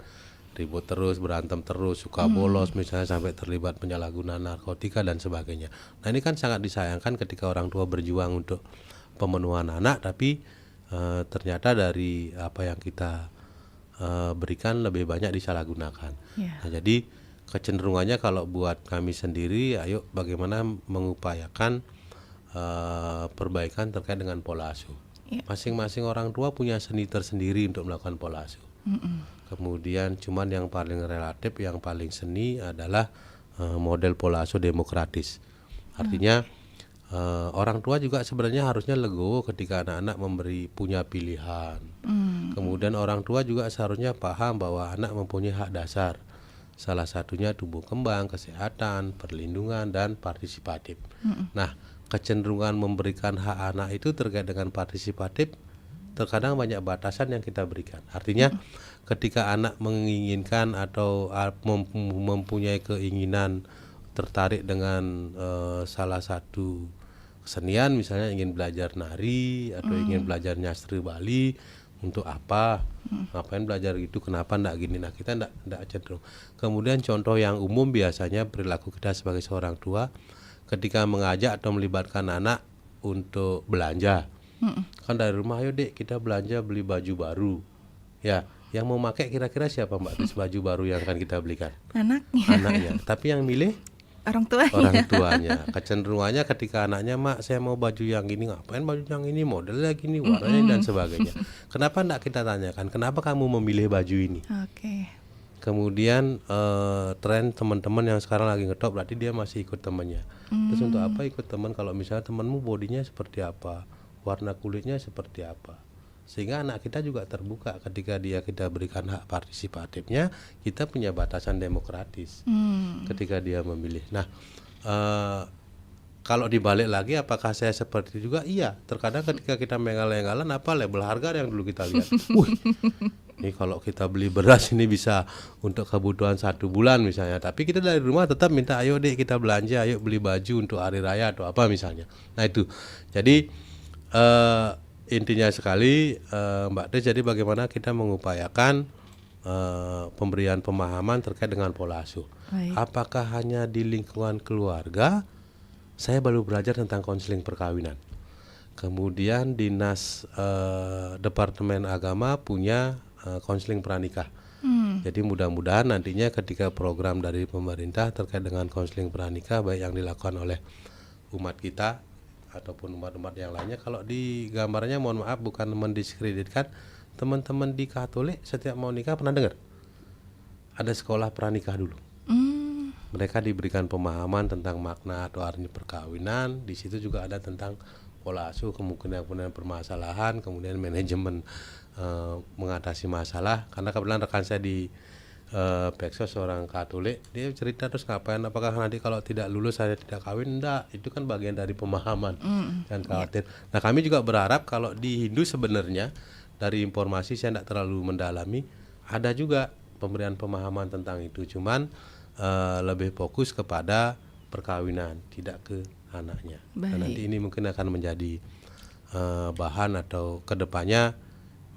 Ribut terus, berantem terus, suka bolos misalnya sampai terlibat penyalahgunaan narkotika dan sebagainya. Nah ini kan sangat disayangkan ketika orang tua berjuang untuk pemenuhan anak, tapi ternyata dari apa yang kita berikan lebih banyak disalahgunakan. Nah jadi kecenderungannya kalau buat kami sendiri, ayo bagaimana mengupayakan perbaikan terkait dengan pola asuh. Masing-masing orang tua punya seni tersendiri untuk melakukan pola asuh. Kemudian cuman yang paling relatif, yang paling seni adalah model pola asuh demokratis. Artinya orang tua juga sebenarnya harusnya legowo ketika anak-anak punya pilihan. Kemudian orang tua juga seharusnya paham bahwa anak mempunyai hak dasar. Salah satunya tumbuh kembang, kesehatan, perlindungan, dan partisipatif. Nah, kecenderungan memberikan hak anak itu terkait dengan partisipatif, terkadang banyak batasan yang kita berikan. Artinya ketika anak menginginkan atau mempunyai keinginan tertarik dengan salah satu kesenian, misalnya ingin belajar nari atau ingin belajar nyastri Bali, untuk apa? Ngapain belajar gitu? Kenapa ndak gini? Nah, kita ndak cenderung. Kemudian contoh yang umum biasanya perilaku kita sebagai seorang tua ketika mengajak atau melibatkan anak untuk belanja. Kan dari rumah, ayo Dek kita belanja beli baju baru. Ya, yang mau pakai kira-kira siapa Mbak terus baju baru yang akan kita belikan? Anaknya. Tapi yang milih orang tuanya. Kecenderungannya ketika anaknya, Mak saya mau baju yang ini, ngapain baju yang ini, modelnya gini, warnanya dan sebagainya. Kenapa enggak kita tanyakan, kenapa kamu memilih baju ini? Kemudian tren teman-teman yang sekarang lagi ngetop, berarti dia masih ikut temannya. Terus untuk apa ikut teman kalau misalnya temanmu bodinya seperti apa, warna kulitnya seperti apa? Sehingga anak kita juga terbuka ketika kita berikan hak partisipatifnya, kita punya batasan demokratis ketika dia memilih. Nah, kalau dibalik lagi, apakah saya seperti itu juga? Iya, terkadang ketika kita mengalang-alang apa label harga yang dulu kita lihat. Ini kalau kita beli beras ini bisa untuk kebutuhan 1 bulan misalnya, tapi kita dari rumah tetap minta, ayo Dek kita belanja, ayo beli baju untuk hari raya atau apa misalnya. Nah itu, jadi intinya sekali Mbak Des, jadi bagaimana kita mengupayakan pemberian pemahaman terkait dengan pola asuh. Apakah hanya di lingkungan keluarga? Saya baru belajar tentang konseling perkawinan. Kemudian dinas Departemen Agama punya konseling pranikah. Jadi mudah-mudahan nantinya ketika program dari pemerintah terkait dengan konseling pranikah, baik yang dilakukan oleh umat kita ataupun umat-umat yang lainnya, kalau di gambarnya mohon maaf bukan mendiskreditkan, teman-teman di Katolik setiap mau nikah pernah dengar ada sekolah pranikah dulu. Mereka diberikan pemahaman tentang makna atau arti perkawinan. Di situ juga ada tentang pola asuh, kemungkinan permasalahan, kemudian manajemen mengatasi masalah. Karena kebetulan rekan saya di Peksos seorang Katolik, dia cerita terus ngapain, apakah nanti kalau tidak lulus saya tidak kawin? Enggak, itu kan bagian dari pemahaman dan khawatir. Nah kami juga berharap kalau di Hindu sebenarnya dari informasi saya tidak terlalu mendalami, ada juga pemberian pemahaman tentang itu, cuman lebih fokus kepada perkawinan, tidak ke anaknya. Nah, nanti ini mungkin akan menjadi bahan atau kedepannya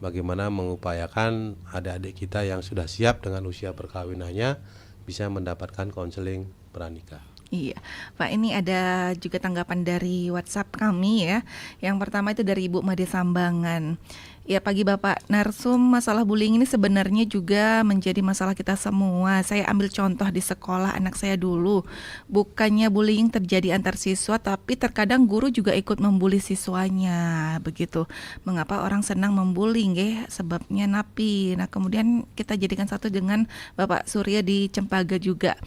bagaimana mengupayakan adik-adik kita yang sudah siap dengan usia perkawinannya bisa mendapatkan konseling pranikah. Iya, Pak, ini ada juga tanggapan dari WhatsApp kami ya. Yang pertama itu dari Ibu Made Sambangan. Ya, pagi Bapak Narsum, masalah bullying ini sebenarnya juga menjadi masalah kita semua. Saya ambil contoh di sekolah anak saya dulu. Bukannya bullying terjadi antar siswa, tapi terkadang guru juga ikut membuli siswanya. Begitu. Mengapa orang senang membuli? Sebabnya napi. Nah, kemudian kita jadikan satu dengan Bapak Surya di Cempaka juga.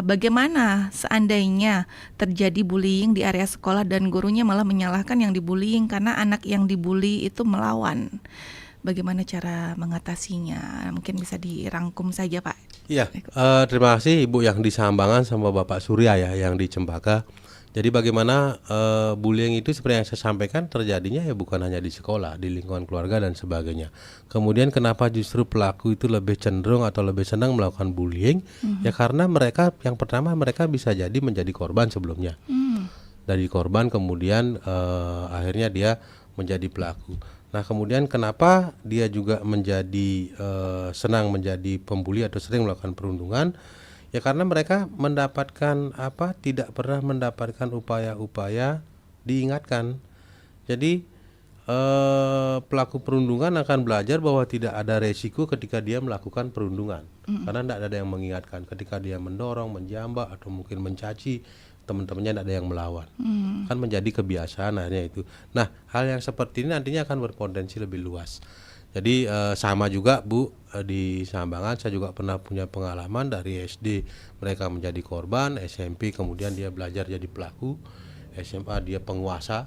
Bagaimana seandainya terjadi bullying di area sekolah dan gurunya malah menyalahkan yang dibullying karena anak yang dibully itu melawan. Bagaimana cara mengatasinya? Mungkin bisa dirangkum saja, Pak. Iya, terima kasih Ibu yang di Sambangan sama Bapak Surya ya yang di Cempaka. Jadi bagaimana bullying itu seperti yang saya sampaikan terjadinya ya bukan hanya di sekolah, di lingkungan keluarga dan sebagainya. Kemudian kenapa justru pelaku itu lebih cenderung atau lebih senang melakukan bullying? Ya karena mereka, yang pertama mereka bisa jadi menjadi korban sebelumnya. Dari korban kemudian akhirnya dia menjadi pelaku. Nah kemudian kenapa dia juga menjadi senang menjadi pembuli atau sering melakukan perundungan? Ya karena mereka mendapatkan tidak pernah mendapatkan upaya-upaya diingatkan. Jadi pelaku perundungan akan belajar bahwa tidak ada resiko ketika dia melakukan perundungan. Karena tidak ada yang mengingatkan ketika dia mendorong, menjambak atau mungkin mencaci teman-temannya, tidak ada yang melawan. Kan menjadi kebiasaan akhirnya itu. Nah, hal yang seperti ini nantinya akan berpotensi lebih luas. Jadi sama juga Bu, di Sambangan saya juga pernah punya pengalaman dari SD mereka menjadi korban, SMP kemudian dia belajar jadi pelaku, SMA dia penguasa.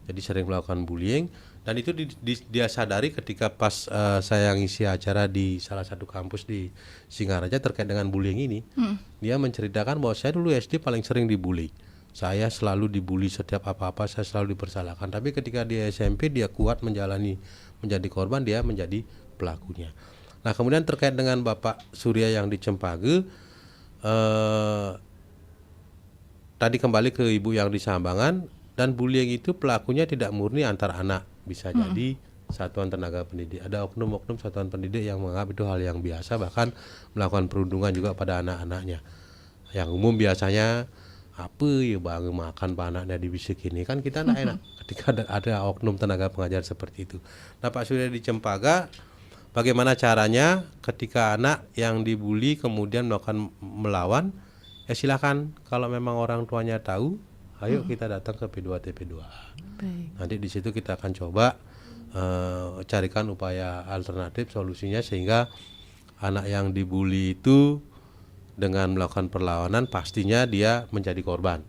Jadi sering melakukan bullying, dan itu dia sadari ketika pas saya ngisi acara di salah satu kampus di Singaraja terkait dengan bullying ini. Dia menceritakan bahwa saya dulu SD paling sering dibully. Saya selalu dibully, setiap apa-apa saya selalu dipersalahkan. Tapi ketika dia SMP dia kuat menjalani menjadi korban, dia menjadi pelakunya. Nah, kemudian terkait dengan Bapak Surya yang di Cempage, tadi kembali ke Ibu yang di Sambangan. Dan bullying itu pelakunya tidak murni antar anak, bisa jadi satuan tenaga pendidik. Ada oknum-oknum satuan pendidik yang menganggap itu hal yang biasa, bahkan melakukan perundungan juga pada anak-anaknya. Yang umum biasanya apa ya bang makan pak anaknya dibisik ini, kan kita tidak enak ketika ada oknum tenaga pengajar seperti itu. Nah, Pak Surya di Cempage, bagaimana caranya ketika anak yang dibully kemudian melakukan melawan? Silakan kalau memang orang tuanya tahu. Ayo kita datang ke P2 TP2A. Nanti di situ kita akan coba carikan upaya alternatif solusinya sehingga anak yang dibully itu dengan melakukan perlawanan pastinya dia menjadi korban.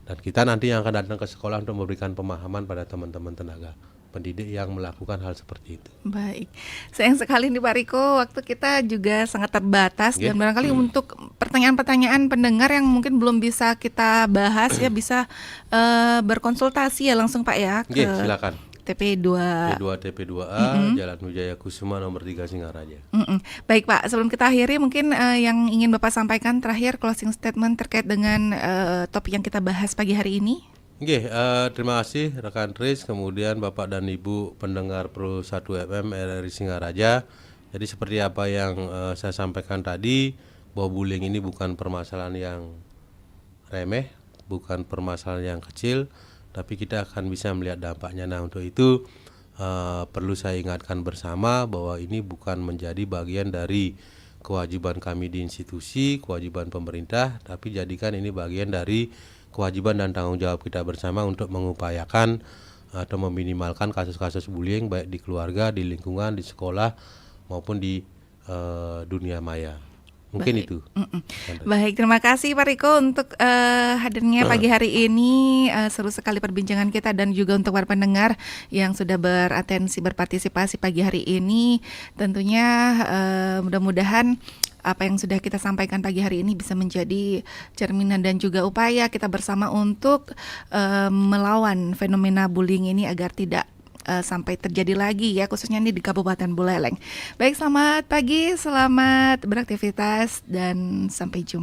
Dan kita nanti yang akan datang ke sekolah untuk memberikan pemahaman pada teman-teman tenaga pendidik yang melakukan hal seperti itu. Baik, sayang sekali nih Pak Riko, waktu kita juga sangat terbatas dan barangkali untuk pertanyaan-pertanyaan pendengar yang mungkin belum bisa kita bahas ya bisa berkonsultasi ya langsung Pak ya ke silakan. TP2 TP2A Jalan Wijaya Kusuma nomor 3 Singaraja. Baik Pak, sebelum kita akhiri mungkin yang ingin Bapak sampaikan terakhir closing statement terkait dengan topik yang kita bahas pagi hari ini. Terima kasih rekan Tris, kemudian Bapak dan Ibu pendengar Pro 1 FM RRI Singaraja. Jadi seperti apa yang saya sampaikan tadi, bahwa bullying ini bukan permasalahan yang remeh, bukan permasalahan yang kecil, tapi kita akan bisa melihat dampaknya. Nah, untuk itu perlu saya ingatkan bersama bahwa ini bukan menjadi bagian dari kewajiban kami di institusi, kewajiban pemerintah, tapi jadikan ini bagian dari kewajiban dan tanggung jawab kita bersama untuk mengupayakan atau meminimalkan kasus-kasus bullying baik di keluarga, di lingkungan, di sekolah maupun di dunia maya. Mungkin itu. Baik, terima kasih Pak Riko untuk hadirnya pagi hari ini. Seru sekali perbincangan kita dan juga untuk para pendengar yang sudah berpartisipasi pagi hari ini. Tentunya mudah-mudahan apa yang sudah kita sampaikan pagi hari ini bisa menjadi cerminan dan juga upaya kita bersama untuk melawan fenomena bullying ini agar tidak sampai terjadi lagi ya, khususnya ini di Kabupaten Buleleng. Baik, selamat pagi, selamat beraktivitas dan sampai jumpa.